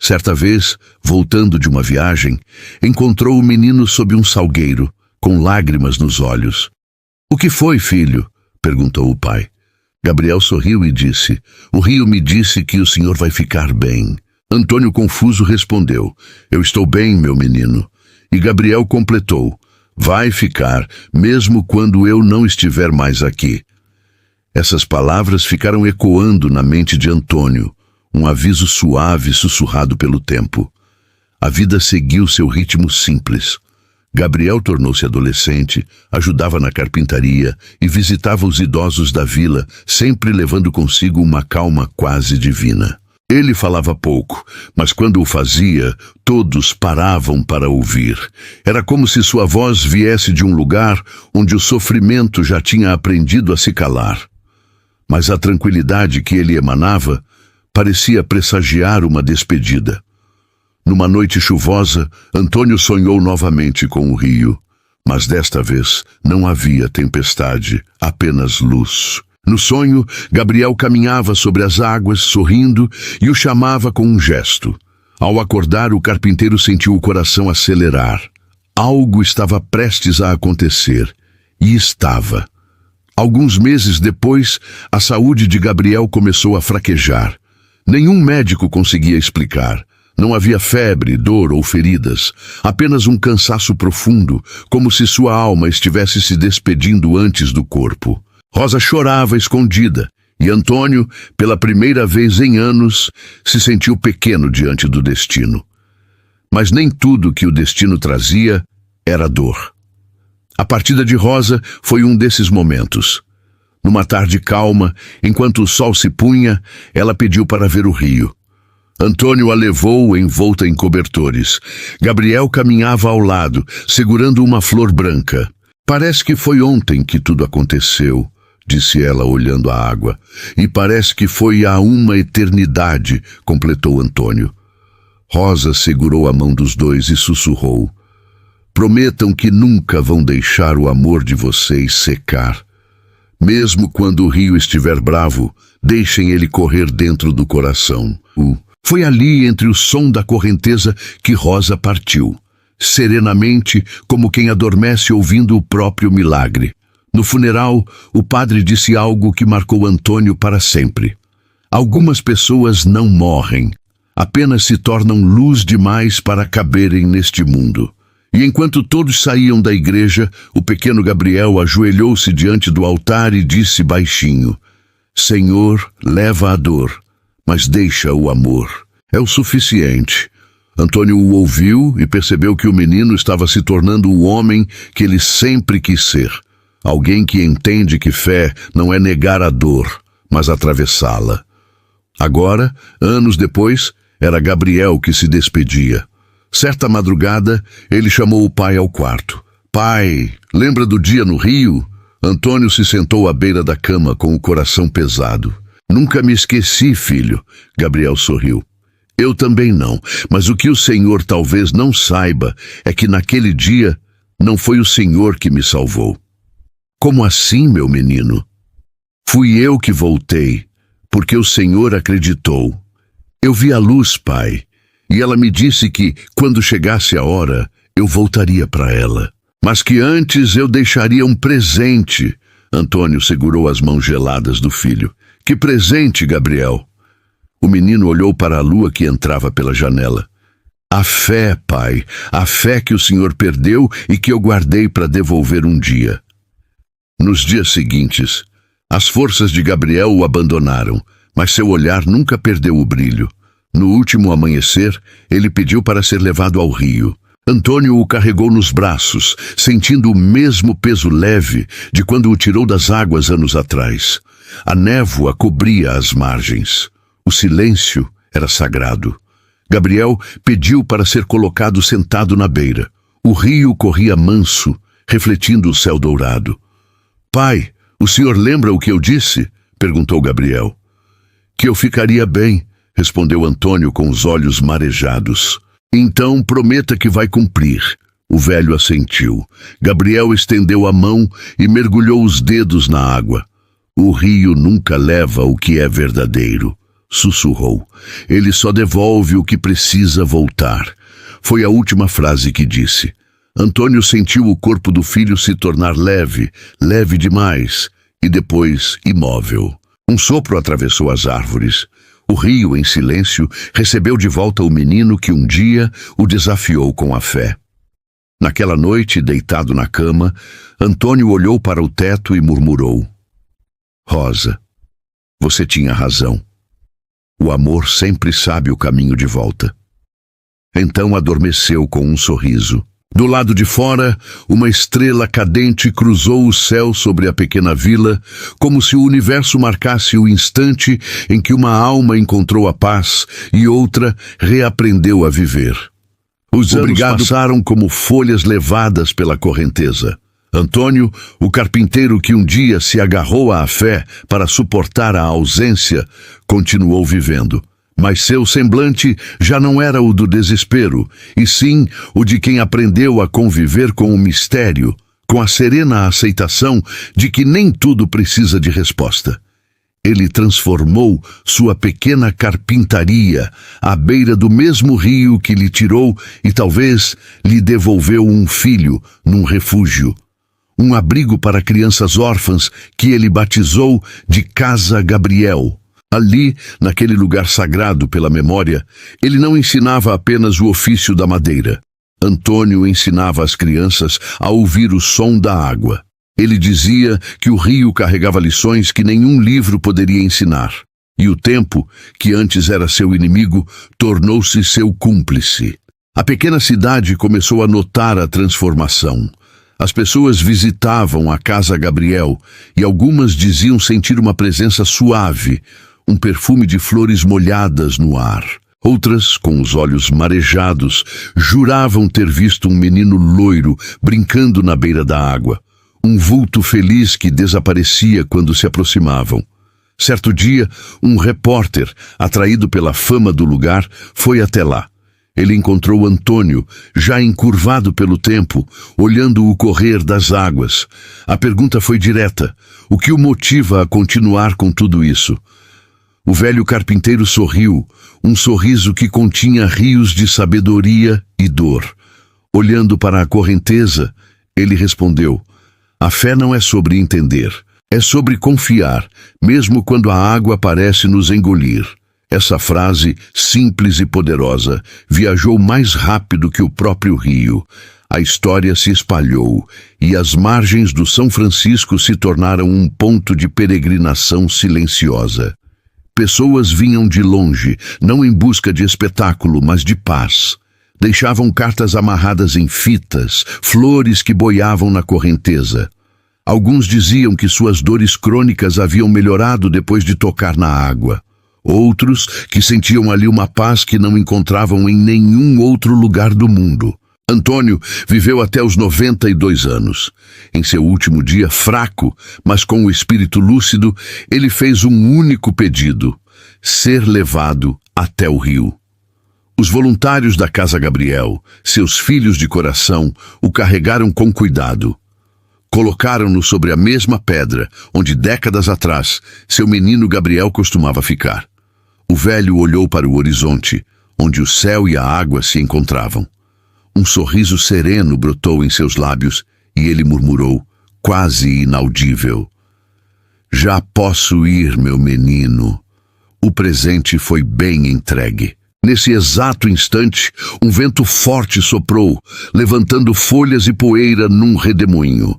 Certa vez, voltando de uma viagem, encontrou o menino sob um salgueiro, com lágrimas nos olhos. "O que foi, filho?" perguntou o pai. Gabriel sorriu e disse: "O rio me disse que o senhor vai ficar bem." Antônio, confuso, respondeu: "Eu estou bem, meu menino." E Gabriel completou: "Vai ficar, mesmo quando eu não estiver mais aqui." Essas palavras ficaram ecoando na mente de Antônio, um aviso suave sussurrado pelo tempo. A vida seguiu seu ritmo simples. Gabriel tornou-se adolescente, ajudava na carpintaria e visitava os idosos da vila, sempre levando consigo uma calma quase divina. Ele falava pouco, mas quando o fazia, todos paravam para ouvir. Era como se sua voz viesse de um lugar onde o sofrimento já tinha aprendido a se calar. Mas a tranquilidade que ele emanava parecia pressagiar uma despedida. Numa noite chuvosa, Antônio sonhou novamente com o rio, mas desta vez não havia tempestade, apenas luz. No sonho, Gabriel caminhava sobre as águas, sorrindo, e o chamava com um gesto. Ao acordar, o carpinteiro sentiu o coração acelerar. Algo estava prestes a acontecer, e estava. Alguns meses depois, a saúde de Gabriel começou a fraquejar. Nenhum médico conseguia explicar. Não havia febre, dor ou feridas, apenas um cansaço profundo, como se sua alma estivesse se despedindo antes do corpo. Rosa chorava escondida, e Antônio, pela primeira vez em anos, se sentiu pequeno diante do destino. Mas nem tudo que o destino trazia era dor. A partida de Rosa foi um desses momentos. Numa tarde calma, enquanto o sol se punha, ela pediu para ver o rio. Antônio a levou envolta em cobertores. Gabriel caminhava ao lado, segurando uma flor branca. "Parece que foi ontem que tudo aconteceu", disse ela olhando a água. "E parece que foi há uma eternidade", completou Antônio. Rosa segurou a mão dos dois e sussurrou: "Prometam que nunca vão deixar o amor de vocês secar. Mesmo quando o rio estiver bravo, deixem ele correr dentro do coração." Foi ali, entre o som da correnteza, que Rosa partiu, serenamente, como quem adormece ouvindo o próprio milagre. No funeral, o padre disse algo que marcou Antônio para sempre. Algumas pessoas não morrem, apenas se tornam luz demais para caberem neste mundo. E enquanto todos saíam da igreja, o pequeno Gabriel ajoelhou-se diante do altar e disse baixinho: "Senhor, leva a dor, mas deixa o amor." É o suficiente. Antônio o ouviu e percebeu que o menino estava se tornando o homem que ele sempre quis ser. Alguém que entende que fé não é negar a dor, mas atravessá-la. Agora, anos depois, era Gabriel que se despedia. Certa madrugada, ele chamou o pai ao quarto. "Pai, lembra do dia no rio?" Antônio se sentou à beira da cama com o coração pesado. "Nunca me esqueci, filho." Gabriel sorriu. "Eu também não, mas o que o Senhor talvez não saiba é que naquele dia não foi o Senhor que me salvou." "Como assim, meu menino?" "Fui eu que voltei, porque o Senhor acreditou. Eu vi a luz, pai, e ela me disse que, quando chegasse a hora, eu voltaria para ela. Mas que antes eu deixaria um presente." Antônio segurou as mãos geladas do filho. "Que presente, Gabriel?" O menino olhou para a lua que entrava pela janela. "A fé, pai, a fé que o senhor perdeu e que eu guardei para devolver um dia." Nos dias seguintes, as forças de Gabriel o abandonaram, mas seu olhar nunca perdeu o brilho. No último amanhecer, ele pediu para ser levado ao rio. Antônio o carregou nos braços, sentindo o mesmo peso leve de quando o tirou das águas anos atrás. A névoa cobria as margens. O silêncio era sagrado. Gabriel pediu para ser colocado sentado na beira. O rio corria manso, refletindo o céu dourado. "Pai, o senhor lembra o que eu disse?" perguntou Gabriel. "Que eu ficaria bem", respondeu Antônio com os olhos marejados. "Então prometa que vai cumprir." O velho assentiu. Gabriel estendeu a mão e mergulhou os dedos na água. "O rio nunca leva o que é verdadeiro", sussurrou. "Ele só devolve o que precisa voltar." Foi a última frase que disse. Antônio sentiu o corpo do filho se tornar leve, leve demais, e depois imóvel. Um sopro atravessou as árvores. O rio, em silêncio, recebeu de volta o menino que um dia o desafiou com a fé. Naquela noite, deitado na cama, Antônio olhou para o teto e murmurou: "Rosa, você tinha razão. O amor sempre sabe o caminho de volta." Então adormeceu com um sorriso. Do lado de fora, uma estrela cadente cruzou o céu sobre a pequena vila, como se o universo marcasse o instante em que uma alma encontrou a paz e outra reaprendeu a viver. Os anos passaram como folhas levadas pela correnteza. Antônio, o carpinteiro que um dia se agarrou à fé para suportar a ausência, continuou vivendo. Mas seu semblante já não era o do desespero, e sim o de quem aprendeu a conviver com o mistério, com a serena aceitação de que nem tudo precisa de resposta. Ele transformou sua pequena carpintaria à beira do mesmo rio que lhe tirou e talvez lhe devolveu um filho num refúgio. Um abrigo para crianças órfãs que ele batizou de Casa Gabriel. Ali, naquele lugar sagrado pela memória, ele não ensinava apenas o ofício da madeira. Antônio ensinava as crianças a ouvir o som da água. Ele dizia que o rio carregava lições que nenhum livro poderia ensinar. E o tempo, que antes era seu inimigo, tornou-se seu cúmplice. A pequena cidade começou a notar a transformação. As pessoas visitavam a Casa Gabriel e algumas diziam sentir uma presença suave, um perfume de flores molhadas no ar. Outras, com os olhos marejados, juravam ter visto um menino loiro brincando na beira da água. Um vulto feliz que desaparecia quando se aproximavam. Certo dia, um repórter, atraído pela fama do lugar, foi até lá. Ele encontrou Antônio, já encurvado pelo tempo, olhando o correr das águas. A pergunta foi direta: o que o motiva a continuar com tudo isso? O velho carpinteiro sorriu, um sorriso que continha rios de sabedoria e dor. Olhando para a correnteza, ele respondeu: "A fé não é sobre entender, é sobre confiar, mesmo quando a água parece nos engolir." Essa frase, simples e poderosa, viajou mais rápido que o próprio rio. A história se espalhou e as margens do São Francisco se tornaram um ponto de peregrinação silenciosa. Pessoas vinham de longe, não em busca de espetáculo, mas de paz. Deixavam cartas amarradas em fitas, flores que boiavam na correnteza. Alguns diziam que suas dores crônicas haviam melhorado depois de tocar na água. Outros que sentiam ali uma paz que não encontravam em nenhum outro lugar do mundo. Antônio viveu até os 92 anos. Em seu último dia, fraco, mas com o espírito lúcido, ele fez um único pedido: ser levado até o rio. Os voluntários da Casa Gabriel, seus filhos de coração, o carregaram com cuidado. Colocaram-no sobre a mesma pedra onde, décadas atrás, seu menino Gabriel costumava ficar. O velho olhou para o horizonte, onde o céu e a água se encontravam. Um sorriso sereno brotou em seus lábios e ele murmurou, quase inaudível: "Já posso ir, meu menino." O presente foi bem entregue. Nesse exato instante, um vento forte soprou, levantando folhas e poeira num redemoinho.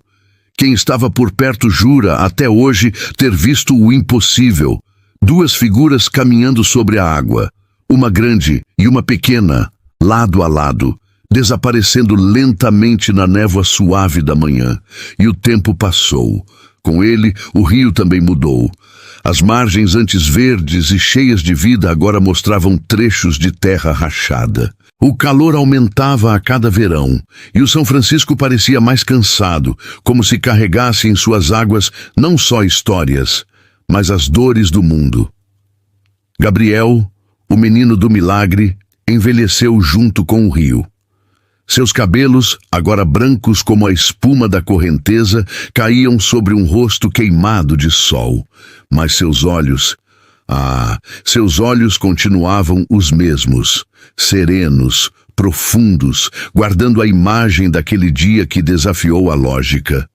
Quem estava por perto jura, até hoje, ter visto o impossível. 2 figuras caminhando sobre a água, uma grande e uma pequena, lado a lado, desaparecendo lentamente na névoa suave da manhã. E o tempo passou. Com ele, o rio também mudou. As margens, antes verdes e cheias de vida, agora mostravam trechos de terra rachada. O calor aumentava a cada verão, e o São Francisco parecia mais cansado, como se carregasse em suas águas não só histórias, mas as dores do mundo. Gabriel, o menino do milagre, envelheceu junto com o rio. Seus cabelos, agora brancos como a espuma da correnteza, caíam sobre um rosto queimado de sol, mas seus olhos continuavam os mesmos, serenos, profundos, guardando a imagem daquele dia que desafiou a lógica.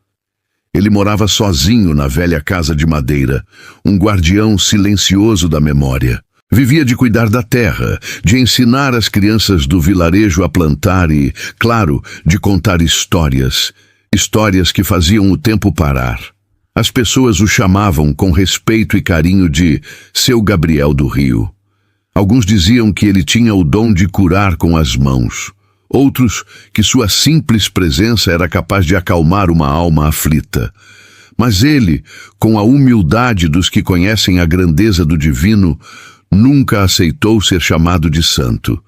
Ele morava sozinho na velha casa de madeira, um guardião silencioso da memória. Vivia de cuidar da terra, de ensinar as crianças do vilarejo a plantar e, claro, de contar histórias que faziam o tempo parar. As pessoas o chamavam com respeito e carinho de Seu Gabriel do Rio. Alguns diziam que ele tinha o dom de curar com as mãos. Outros, que sua simples presença era capaz de acalmar uma alma aflita. Mas ele, com a humildade dos que conhecem a grandeza do divino, nunca aceitou ser chamado de santo.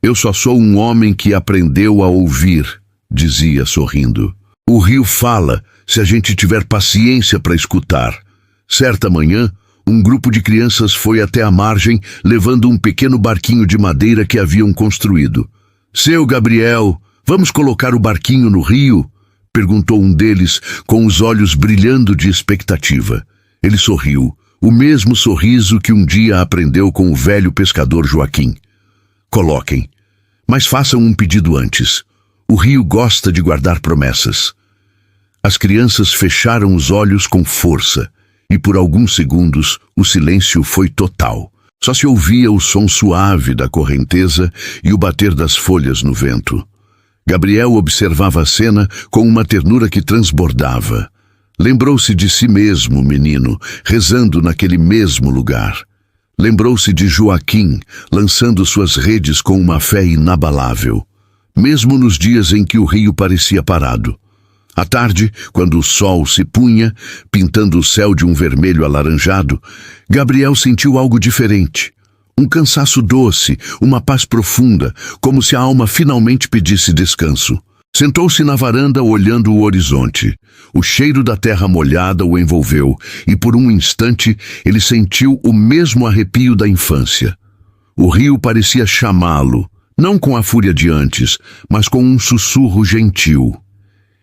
Eu só sou um homem que aprendeu a ouvir, dizia sorrindo. O rio fala, se a gente tiver paciência para escutar. Certa manhã, um grupo de crianças foi até a margem, levando um pequeno barquinho de madeira que haviam construído. Seu Gabriel, vamos colocar o barquinho no rio? Perguntou um deles, com os olhos brilhando de expectativa. Ele sorriu, o mesmo sorriso que um dia aprendeu com o velho pescador Joaquim. Coloquem, mas façam um pedido antes. O rio gosta de guardar promessas. As crianças fecharam os olhos com força, e por alguns segundos o silêncio foi total. Só se ouvia o som suave da correnteza e o bater das folhas no vento. Gabriel observava a cena com uma ternura que transbordava. Lembrou-se de si mesmo, menino, rezando naquele mesmo lugar. Lembrou-se de Joaquim, lançando suas redes com uma fé inabalável, mesmo nos dias em que o rio parecia parado. À tarde, quando o sol se punha, pintando o céu de um vermelho alaranjado, Gabriel sentiu algo diferente. Um cansaço doce, uma paz profunda, como se a alma finalmente pedisse descanso. Sentou-se na varanda olhando o horizonte. O cheiro da terra molhada o envolveu e por um instante ele sentiu o mesmo arrepio da infância. O rio parecia chamá-lo, não com a fúria de antes, mas com um sussurro gentil.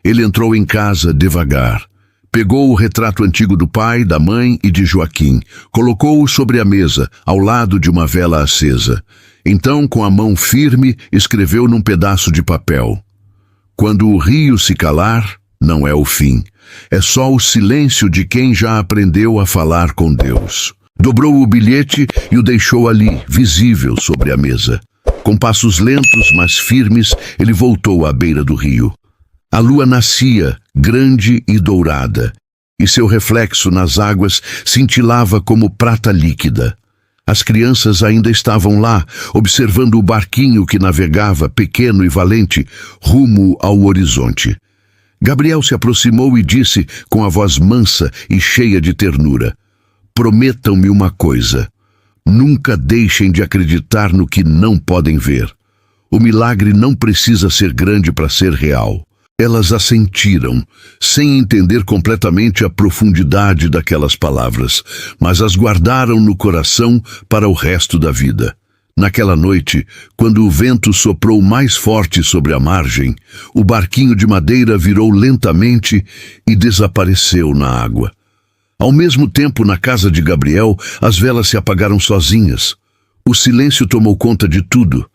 Ele entrou em casa devagar. Pegou o retrato antigo do pai, da mãe e de Joaquim. Colocou-o sobre a mesa, ao lado de uma vela acesa. Então, com a mão firme, escreveu num pedaço de papel: Quando o rio se calar, não é o fim. É só o silêncio de quem já aprendeu a falar com Deus. Dobrou o bilhete e o deixou ali, visível sobre a mesa. Com passos lentos, mas firmes, ele voltou à beira do rio. A lua nascia, grande e dourada, e seu reflexo nas águas cintilava como prata líquida. As crianças ainda estavam lá, observando o barquinho que navegava, pequeno e valente, rumo ao horizonte. Gabriel se aproximou e disse, com a voz mansa e cheia de ternura: Prometam-me uma coisa. Nunca deixem de acreditar no que não podem ver. O milagre não precisa ser grande para ser real. Elas assentiram, sem entender completamente a profundidade daquelas palavras, mas as guardaram no coração para o resto da vida. Naquela noite, quando o vento soprou mais forte sobre a margem, o barquinho de madeira virou lentamente e desapareceu na água. Ao mesmo tempo, na casa de Gabriel, as velas se apagaram sozinhas. O silêncio tomou conta de tudo.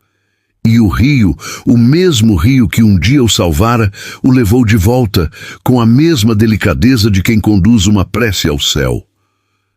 E o rio, o mesmo rio que um dia o salvara, o levou de volta, com a mesma delicadeza de quem conduz uma prece ao céu.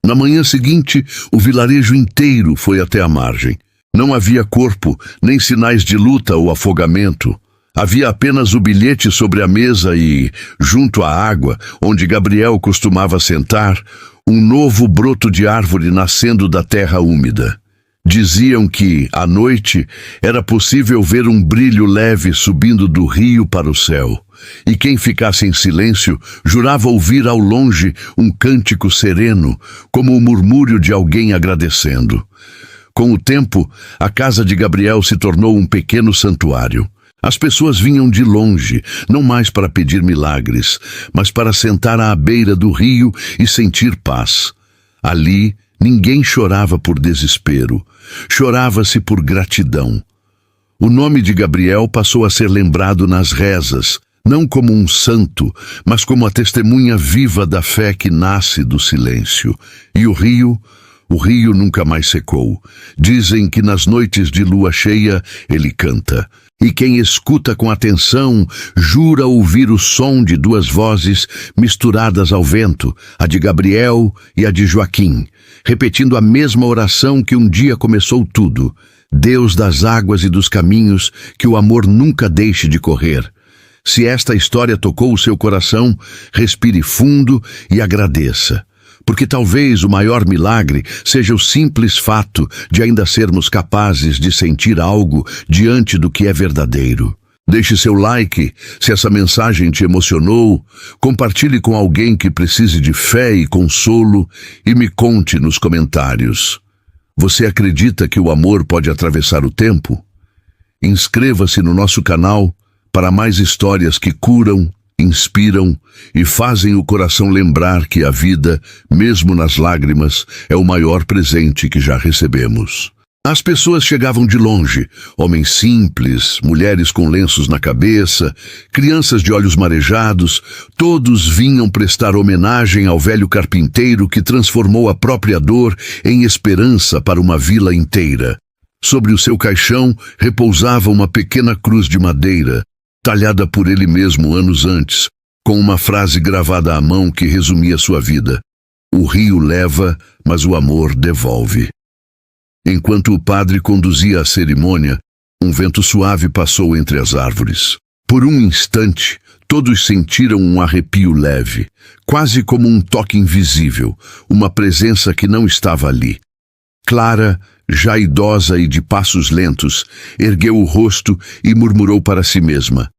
Na manhã seguinte, o vilarejo inteiro foi até a margem. Não havia corpo, nem sinais de luta ou afogamento. Havia apenas o bilhete sobre a mesa e, junto à água, onde Gabriel costumava sentar, um novo broto de árvore nascendo da terra úmida. Diziam que, à noite, era possível ver um brilho leve subindo do rio para o céu, e quem ficasse em silêncio jurava ouvir ao longe um cântico sereno, como o murmúrio de alguém agradecendo. Com o tempo, a casa de Gabriel se tornou um pequeno santuário. As pessoas vinham de longe, não mais para pedir milagres, mas para sentar à beira do rio e sentir paz. Ali, ninguém chorava por desespero, chorava-se por gratidão. O nome de Gabriel passou a ser lembrado nas rezas, não como um santo, mas como a testemunha viva da fé que nasce do silêncio. E o rio nunca mais secou. Dizem que nas noites de lua cheia ele canta. E quem escuta com atenção jura ouvir o som de duas vozes misturadas ao vento, a de Gabriel e a de Joaquim, repetindo a mesma oração que um dia começou tudo: Deus das águas e dos caminhos, que o amor nunca deixe de correr. Se esta história tocou o seu coração, respire fundo e agradeça. Porque talvez o maior milagre seja o simples fato de ainda sermos capazes de sentir algo diante do que é verdadeiro. Deixe seu like se essa mensagem te emocionou, compartilhe com alguém que precise de fé e consolo e me conte nos comentários. Você acredita que o amor pode atravessar o tempo? Inscreva-se no nosso canal para mais histórias que curam, inspiram e fazem o coração lembrar que a vida, mesmo nas lágrimas, é o maior presente que já recebemos. As pessoas chegavam de longe, homens simples, mulheres com lenços na cabeça, crianças de olhos marejados, todos vinham prestar homenagem ao velho carpinteiro que transformou a própria dor em esperança para uma vila inteira. Sobre o seu caixão repousava uma pequena cruz de madeira, talhada por ele mesmo anos antes, com uma frase gravada à mão que resumia sua vida: o rio leva, mas o amor devolve. Enquanto o padre conduzia a cerimônia, um vento suave passou entre as árvores. Por um instante, todos sentiram um arrepio leve, quase como um toque invisível, uma presença que não estava ali. Clara, já idosa e de passos lentos, ergueu o rosto e murmurou para si mesma: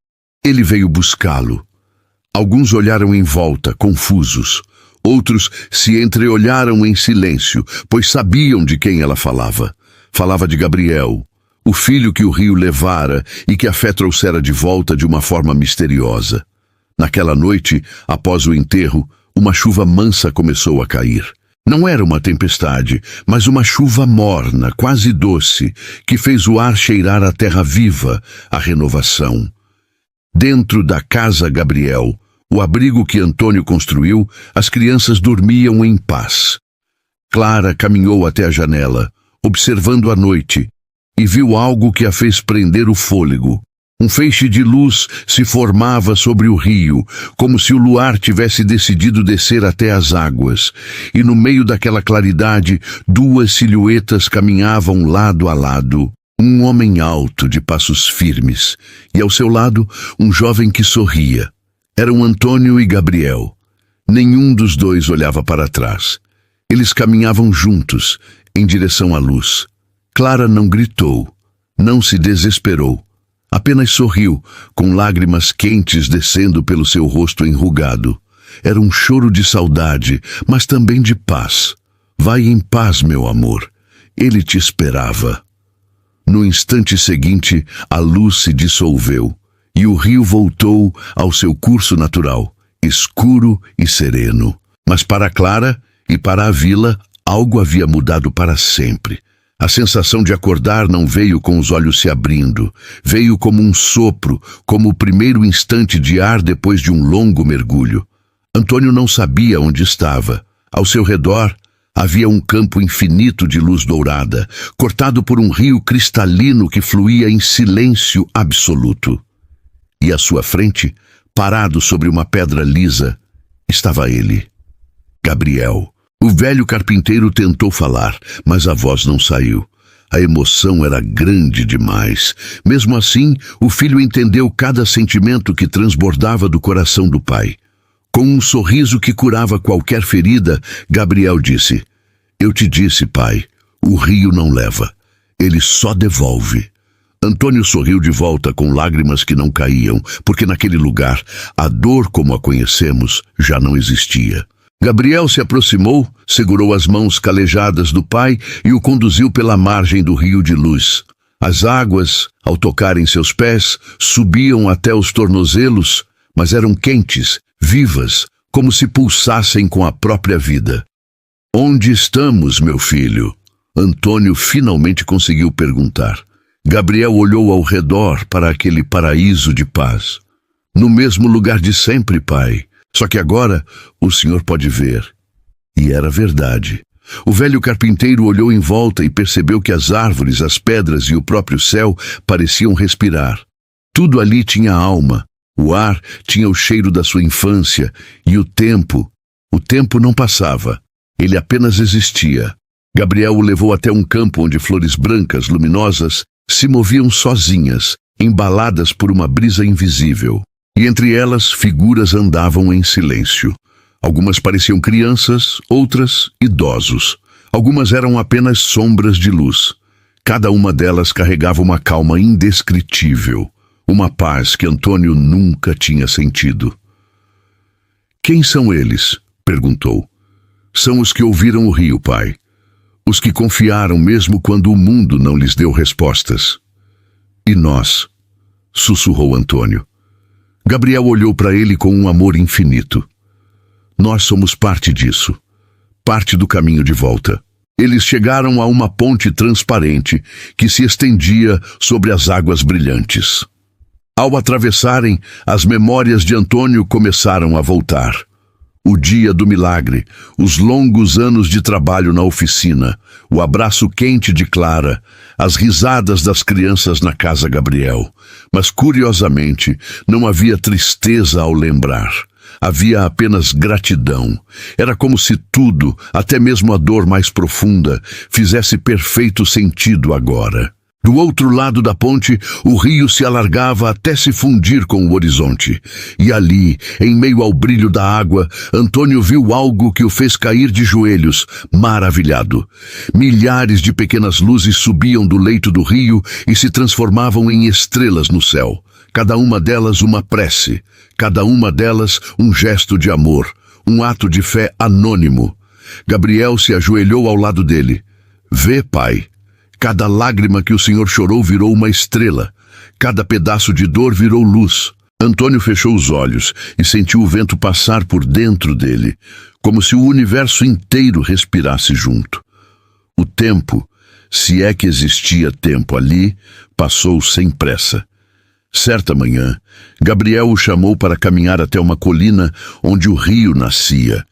ele veio buscá-lo. Alguns olharam em volta, confusos. Outros se entreolharam em silêncio, pois sabiam de quem ela falava. Falava de Gabriel, o filho que o rio levara e que a fé trouxera de volta de uma forma misteriosa. Naquela noite, após o enterro, uma chuva mansa começou a cair. Não era uma tempestade, mas uma chuva morna, quase doce, que fez o ar cheirar a terra viva, a renovação. Dentro da casa Gabriel, o abrigo que Antônio construiu, as crianças dormiam em paz. Clara caminhou até a janela, observando a noite, e viu algo que a fez prender o fôlego. Um feixe de luz se formava sobre o rio, como se o luar tivesse decidido descer até as águas, e no meio daquela claridade, duas silhuetas caminhavam lado a lado. Um homem alto, de passos firmes, e ao seu lado, um jovem que sorria. Eram Antônio e Gabriel. Nenhum dos dois olhava para trás. Eles caminhavam juntos, em direção à luz. Clara não gritou, não se desesperou. Apenas sorriu, com lágrimas quentes descendo pelo seu rosto enrugado. Era um choro de saudade, mas também de paz. Vai em paz, meu amor. Ele te esperava. No instante seguinte, a luz se dissolveu, e o rio voltou ao seu curso natural, escuro e sereno. Mas para Clara e para a vila, algo havia mudado para sempre. A sensação de acordar não veio com os olhos se abrindo. Veio como um sopro, como o primeiro instante de ar depois de um longo mergulho. Antônio não sabia onde estava. Ao seu redor, havia um campo infinito de luz dourada, cortado por um rio cristalino que fluía em silêncio absoluto. E à sua frente, parado sobre uma pedra lisa, estava ele, Gabriel. O velho carpinteiro tentou falar, mas a voz não saiu. A emoção era grande demais. Mesmo assim, o filho entendeu cada sentimento que transbordava do coração do pai. Com um sorriso que curava qualquer ferida, Gabriel disse: Eu te disse, pai, O rio não leva, ele só devolve. Antônio sorriu de volta com lágrimas que não caíam, porque naquele lugar a dor como a conhecemos já não existia. Gabriel se aproximou, segurou as mãos calejadas do pai e o conduziu pela margem do rio de luz. As águas, ao tocarem seus pés, subiam até os tornozelos, mas eram quentes, vivas, como se pulsassem com a própria vida. "Onde estamos, meu filho?" Antônio finalmente conseguiu perguntar. Gabriel olhou ao redor para aquele paraíso de paz. "No mesmo lugar de sempre, pai. Só que agora o senhor pode ver." E era verdade. O velho carpinteiro olhou em volta e percebeu que as árvores, as pedras e o próprio céu pareciam respirar. Tudo ali tinha alma. O ar tinha o cheiro da sua infância e o tempo não passava. Ele apenas existia. Gabriel o levou até um campo onde flores brancas, luminosas, se moviam sozinhas, embaladas por uma brisa invisível. E entre elas, figuras andavam em silêncio. Algumas pareciam crianças, outras idosos. Algumas eram apenas sombras de luz. Cada uma delas carregava uma calma indescritível, uma paz que Antônio nunca tinha sentido. "Quem são eles?" perguntou. "São os que ouviram o rio, pai. Os que confiaram mesmo quando o mundo não lhes deu respostas." "E nós?" sussurrou Antônio. Gabriel olhou para ele com um amor infinito. "Nós somos parte disso, parte do caminho de volta." Eles chegaram a uma ponte transparente que se estendia sobre as águas brilhantes. Ao atravessarem, as memórias de Antônio começaram a voltar. O dia do milagre, os longos anos de trabalho na oficina, o abraço quente de Clara, as risadas das crianças na casa Gabriel. Mas, curiosamente, não havia tristeza ao lembrar. Havia apenas gratidão. Era como se tudo, até mesmo a dor mais profunda, fizesse perfeito sentido agora. Do outro lado da ponte, o rio se alargava até se fundir com o horizonte. E ali, em meio ao brilho da água, Antônio viu algo que o fez cair de joelhos, maravilhado. Milhares de pequenas luzes subiam do leito do rio e se transformavam em estrelas no céu. Cada uma delas uma prece, cada uma delas um gesto de amor, um ato de fé anônimo. Gabriel se ajoelhou ao lado dele. "Vê, pai. Cada lágrima que o senhor chorou virou uma estrela. Cada pedaço de dor virou luz." Antônio fechou os olhos e sentiu o vento passar por dentro dele, como se o universo inteiro respirasse junto. O tempo, se é que existia tempo ali, passou sem pressa. Certa manhã, Gabriel o chamou para caminhar até uma colina onde o rio nascia.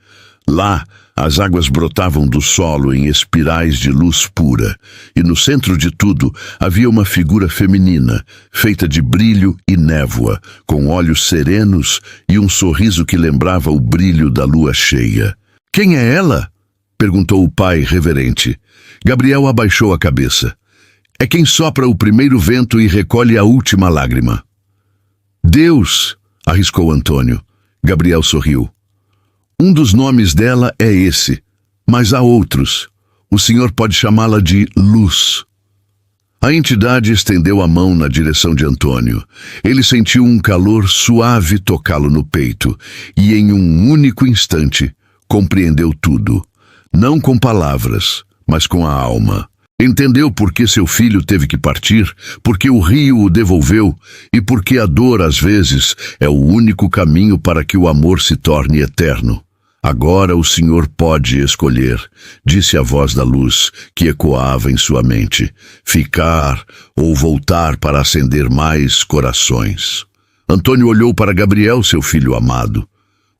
Lá, as águas brotavam do solo em espirais de luz pura, e no centro de tudo havia uma figura feminina, feita de brilho e névoa, com olhos serenos e um sorriso que lembrava o brilho da lua cheia. "Quem é ela?" perguntou o pai reverente. Gabriel abaixou a cabeça. "É quem sopra o primeiro vento e recolhe a última lágrima." "Deus!" arriscou Antônio. Gabriel sorriu. "Um dos nomes dela é esse, mas há outros. O senhor pode chamá-la de Luz." A entidade estendeu a mão na direção de Antônio. Ele sentiu um calor suave tocá-lo no peito e, em um único instante, compreendeu tudo. Não com palavras, mas com a alma. Entendeu por que seu filho teve que partir, por que o rio o devolveu e por que a dor, às vezes, é o único caminho para que o amor se torne eterno. "Agora o senhor pode escolher", disse a voz da luz que ecoava em sua mente, "ficar ou voltar para acender mais corações." Antônio olhou para Gabriel, seu filho amado.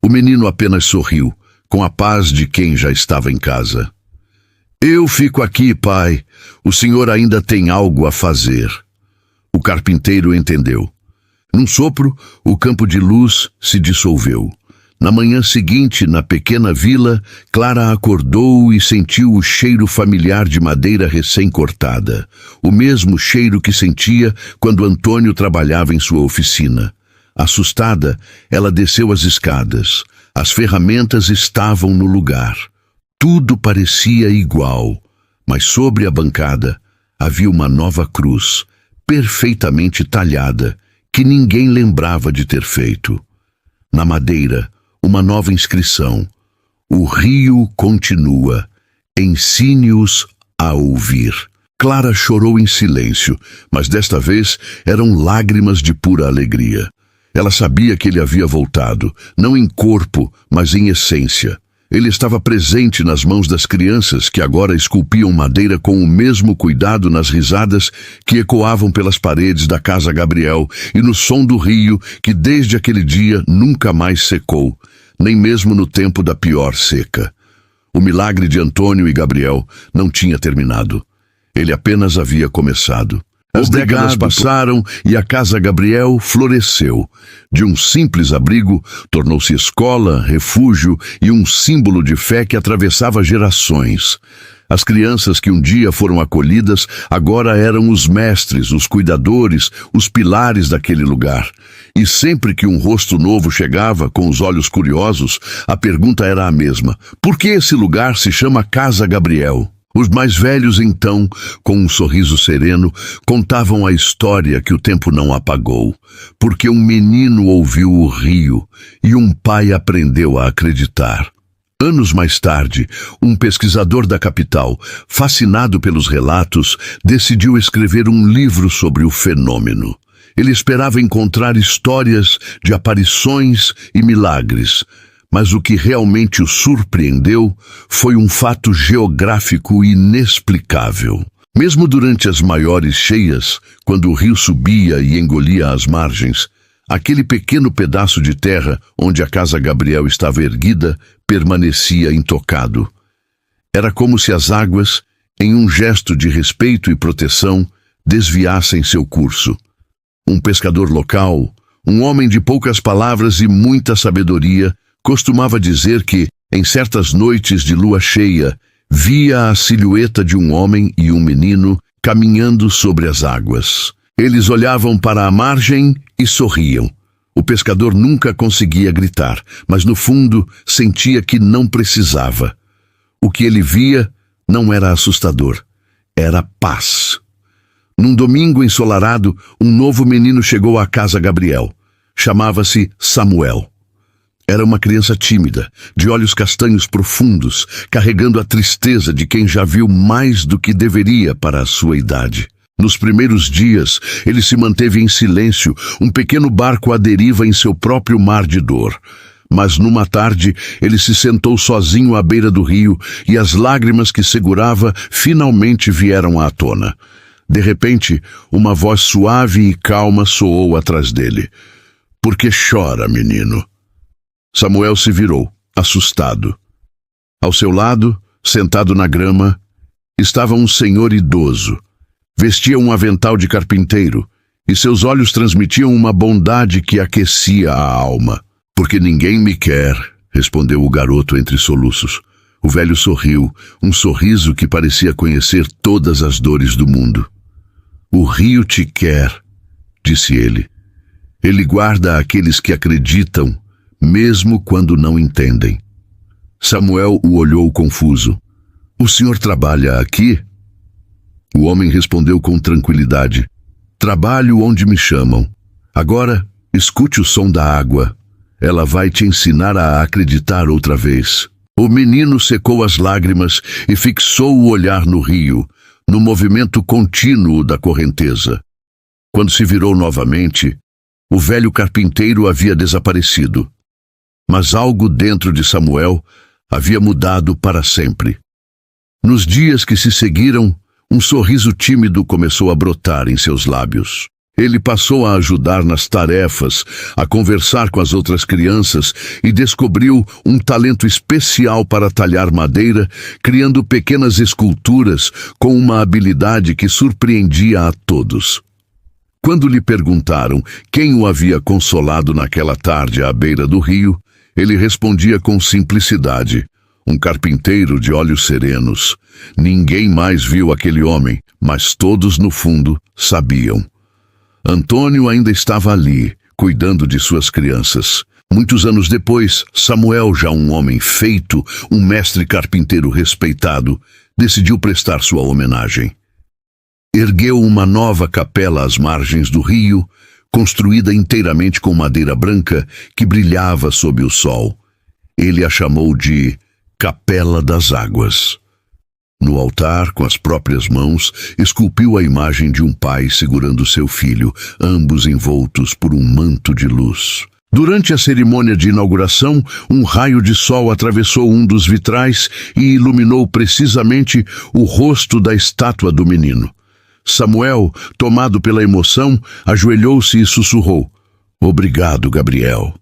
O menino apenas sorriu, com a paz de quem já estava em casa. "Eu fico aqui, pai. O senhor ainda tem algo a fazer." O carpinteiro entendeu. Num sopro, o campo de luz se dissolveu. Na manhã seguinte, na pequena vila, Clara acordou e sentiu o cheiro familiar de madeira recém-cortada, o mesmo cheiro que sentia quando Antônio trabalhava em sua oficina. Assustada, ela desceu as escadas. As ferramentas estavam no lugar. Tudo parecia igual. Mas sobre a bancada havia uma nova cruz, perfeitamente talhada, que ninguém lembrava de ter feito. Na madeira, uma nova inscrição: "O rio continua, ensine-os a ouvir." Clara chorou em silêncio, mas desta vez eram lágrimas de pura alegria. Ela sabia que ele havia voltado, não em corpo, mas em essência. Ele estava presente nas mãos das crianças que agora esculpiam madeira com o mesmo cuidado nas risadas que ecoavam pelas paredes da Casa Gabriel e no som do rio que desde aquele dia nunca mais secou, nem mesmo no tempo da pior seca. O milagre de Antônio e Gabriel não tinha terminado. Ele apenas havia começado. As décadas passaram e a Casa Gabriel floresceu. De um simples abrigo, tornou-se escola, refúgio e um símbolo de fé que atravessava gerações. As crianças que um dia foram acolhidas agora eram os mestres, os cuidadores, os pilares daquele lugar. E sempre que um rosto novo chegava, com os olhos curiosos, a pergunta era a mesma: por que esse lugar se chama Casa Gabriel? Os mais velhos, então, com um sorriso sereno, contavam a história que o tempo não apagou, porque um menino ouviu o rio e um pai aprendeu a acreditar. Anos mais tarde, um pesquisador da capital, fascinado pelos relatos, decidiu escrever um livro sobre o fenômeno. Ele esperava encontrar histórias de aparições e milagres, mas o que realmente o surpreendeu foi um fato geográfico inexplicável. Mesmo durante as maiores cheias, quando o rio subia e engolia as margens, aquele pequeno pedaço de terra onde a Casa Gabriel estava erguida permanecia intocado. Era como se as águas, em um gesto de respeito e proteção, desviassem seu curso. Um pescador local, um homem de poucas palavras e muita sabedoria, costumava dizer que, em certas noites de lua cheia, via a silhueta de um homem e um menino caminhando sobre as águas. Eles olhavam para a margem e sorriam. O pescador nunca conseguia gritar, mas no fundo sentia que não precisava. O que ele via não era assustador, era paz. Num domingo ensolarado, um novo menino chegou à Casa Gabriel. Chamava-se Samuel. Era uma criança tímida, de olhos castanhos profundos, carregando a tristeza de quem já viu mais do que deveria para a sua idade. Nos primeiros dias, ele se manteve em silêncio, um pequeno barco à deriva em seu próprio mar de dor. Mas numa tarde, ele se sentou sozinho à beira do rio e as lágrimas que segurava finalmente vieram à tona. De repente, uma voz suave e calma soou atrás dele. "Por que chora, menino?" Samuel se virou, assustado. Ao seu lado, sentado na grama, estava um senhor idoso. Vestia um avental de carpinteiro, e seus olhos transmitiam uma bondade que aquecia a alma. "Porque ninguém me quer", respondeu o garoto entre soluços. O velho sorriu, um sorriso que parecia conhecer todas as dores do mundo. "O rio te quer", disse ele. "Ele guarda aqueles que acreditam, mesmo quando não entendem." Samuel o olhou confuso. "O senhor trabalha aqui?" O homem respondeu com tranquilidade. "Trabalho onde me chamam. Agora, escute o som da água. Ela vai te ensinar a acreditar outra vez." O menino secou as lágrimas e fixou o olhar no rio, no movimento contínuo da correnteza. Quando se virou novamente, o velho carpinteiro havia desaparecido. Mas algo dentro de Samuel havia mudado para sempre. Nos dias que se seguiram, um sorriso tímido começou a brotar em seus lábios. Ele passou a ajudar nas tarefas, a conversar com as outras crianças e descobriu um talento especial para talhar madeira, criando pequenas esculturas com uma habilidade que surpreendia a todos. Quando lhe perguntaram quem o havia consolado naquela tarde à beira do rio, ele respondia com simplicidade: "Um carpinteiro de olhos serenos." Ninguém mais viu aquele homem, mas todos no fundo sabiam. Antônio ainda estava ali, cuidando de suas crianças. Muitos anos depois, Samuel, já um homem feito, um mestre carpinteiro respeitado, decidiu prestar sua homenagem. Ergueu uma nova capela às margens do rio, construída inteiramente com madeira branca que brilhava sob o sol. Ele a chamou de Capela das Águas. No altar, com as próprias mãos, esculpiu a imagem de um pai segurando seu filho, ambos envoltos por um manto de luz. Durante a cerimônia de inauguração, um raio de sol atravessou um dos vitrais e iluminou precisamente o rosto da estátua do menino. Samuel, tomado pela emoção, ajoelhou-se e sussurrou: "Obrigado, Gabriel."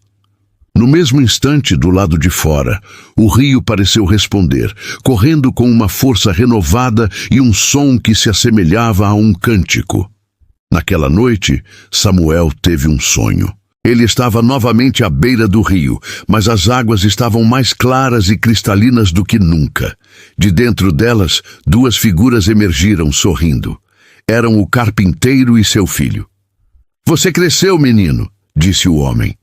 No mesmo instante, do lado de fora, o rio pareceu responder, correndo com uma força renovada e um som que se assemelhava a um cântico. Naquela noite, Samuel teve um sonho. Ele estava novamente à beira do rio, mas as águas estavam mais claras e cristalinas do que nunca. De dentro delas, duas figuras emergiram sorrindo. Eram o carpinteiro e seu filho. "Você cresceu, menino", disse o homem.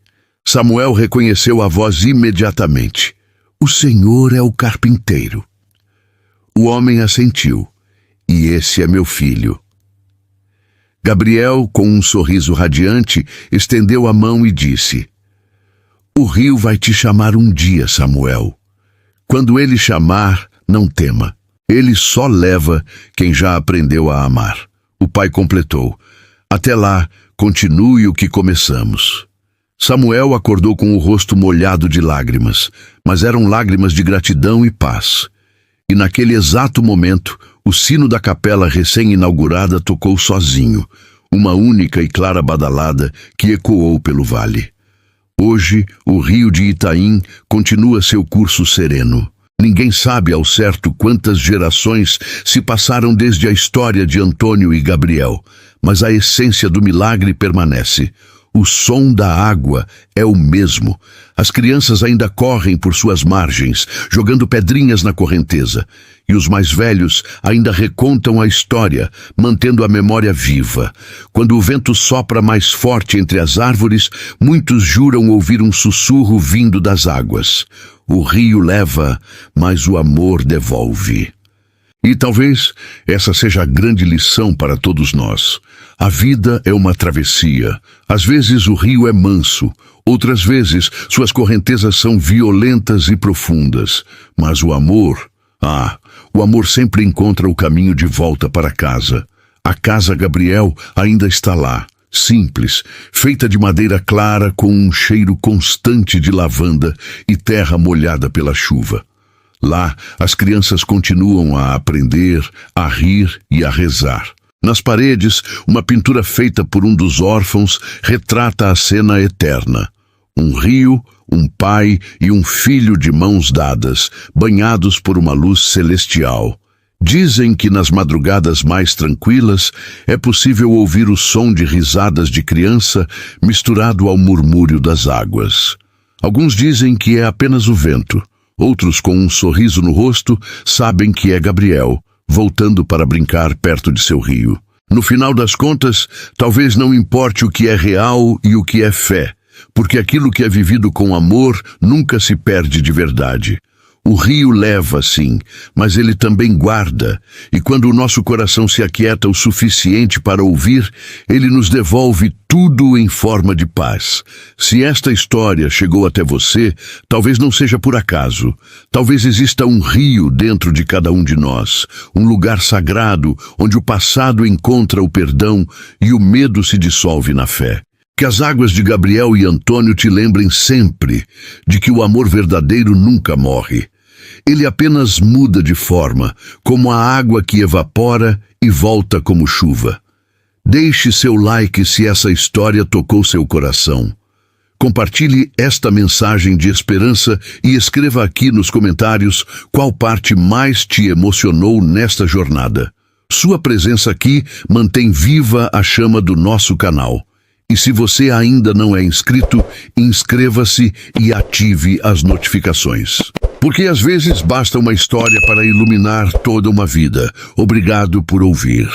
Samuel reconheceu a voz imediatamente. "O Senhor é o carpinteiro." O homem assentiu. "E esse é meu filho." Gabriel, com um sorriso radiante, estendeu a mão e disse: "O rio vai te chamar um dia, Samuel. Quando ele chamar, não tema. Ele só leva quem já aprendeu a amar." O pai completou: "Até lá, continue o que começamos." Samuel acordou com o rosto molhado de lágrimas, mas eram lágrimas de gratidão e paz. E naquele exato momento, o sino da capela recém-inaugurada tocou sozinho, uma única e clara badalada que ecoou pelo vale. Hoje, o rio de Itaim continua seu curso sereno. Ninguém sabe ao certo quantas gerações se passaram desde a história de Antônio e Gabriel, mas a essência do milagre permanece. O som da água é o mesmo. As crianças ainda correm por suas margens, jogando pedrinhas na correnteza. E os mais velhos ainda recontam a história, mantendo a memória viva. Quando o vento sopra mais forte entre as árvores, muitos juram ouvir um sussurro vindo das águas. O rio leva, mas o amor devolve. E talvez essa seja a grande lição para todos nós. A vida é uma travessia. Às vezes o rio é manso, outras vezes suas correntezas são violentas e profundas. Mas o amor sempre encontra o caminho de volta para casa. A casa Gabriel ainda está lá, simples, feita de madeira clara com um cheiro constante de lavanda e terra molhada pela chuva. Lá, as crianças continuam a aprender, a rir e a rezar. Nas paredes, uma pintura feita por um dos órfãos retrata a cena eterna. Um rio, um pai e um filho de mãos dadas, banhados por uma luz celestial. Dizem que nas madrugadas mais tranquilas é possível ouvir o som de risadas de criança misturado ao murmúrio das águas. Alguns dizem que é apenas o vento. Outros, com um sorriso no rosto, sabem que é Gabriel, voltando para brincar perto de seu rio. No final das contas, talvez não importe o que é real e o que é fé, porque aquilo que é vivido com amor nunca se perde de verdade. O rio leva, sim, mas ele também guarda, e quando o nosso coração se aquieta o suficiente para ouvir, ele nos devolve tudo em forma de paz. Se esta história chegou até você, talvez não seja por acaso. Talvez exista um rio dentro de cada um de nós, um lugar sagrado onde o passado encontra o perdão e o medo se dissolve na fé. Que as águas de Gabriel e Antônio te lembrem sempre de que o amor verdadeiro nunca morre. Ele apenas muda de forma, como a água que evapora e volta como chuva. Deixe seu like se essa história tocou seu coração. Compartilhe esta mensagem de esperança e escreva aqui nos comentários qual parte mais te emocionou nesta jornada. Sua presença aqui mantém viva a chama do nosso canal. E se você ainda não é inscrito, inscreva-se e ative as notificações. Porque às vezes basta uma história para iluminar toda uma vida. Obrigado por ouvir.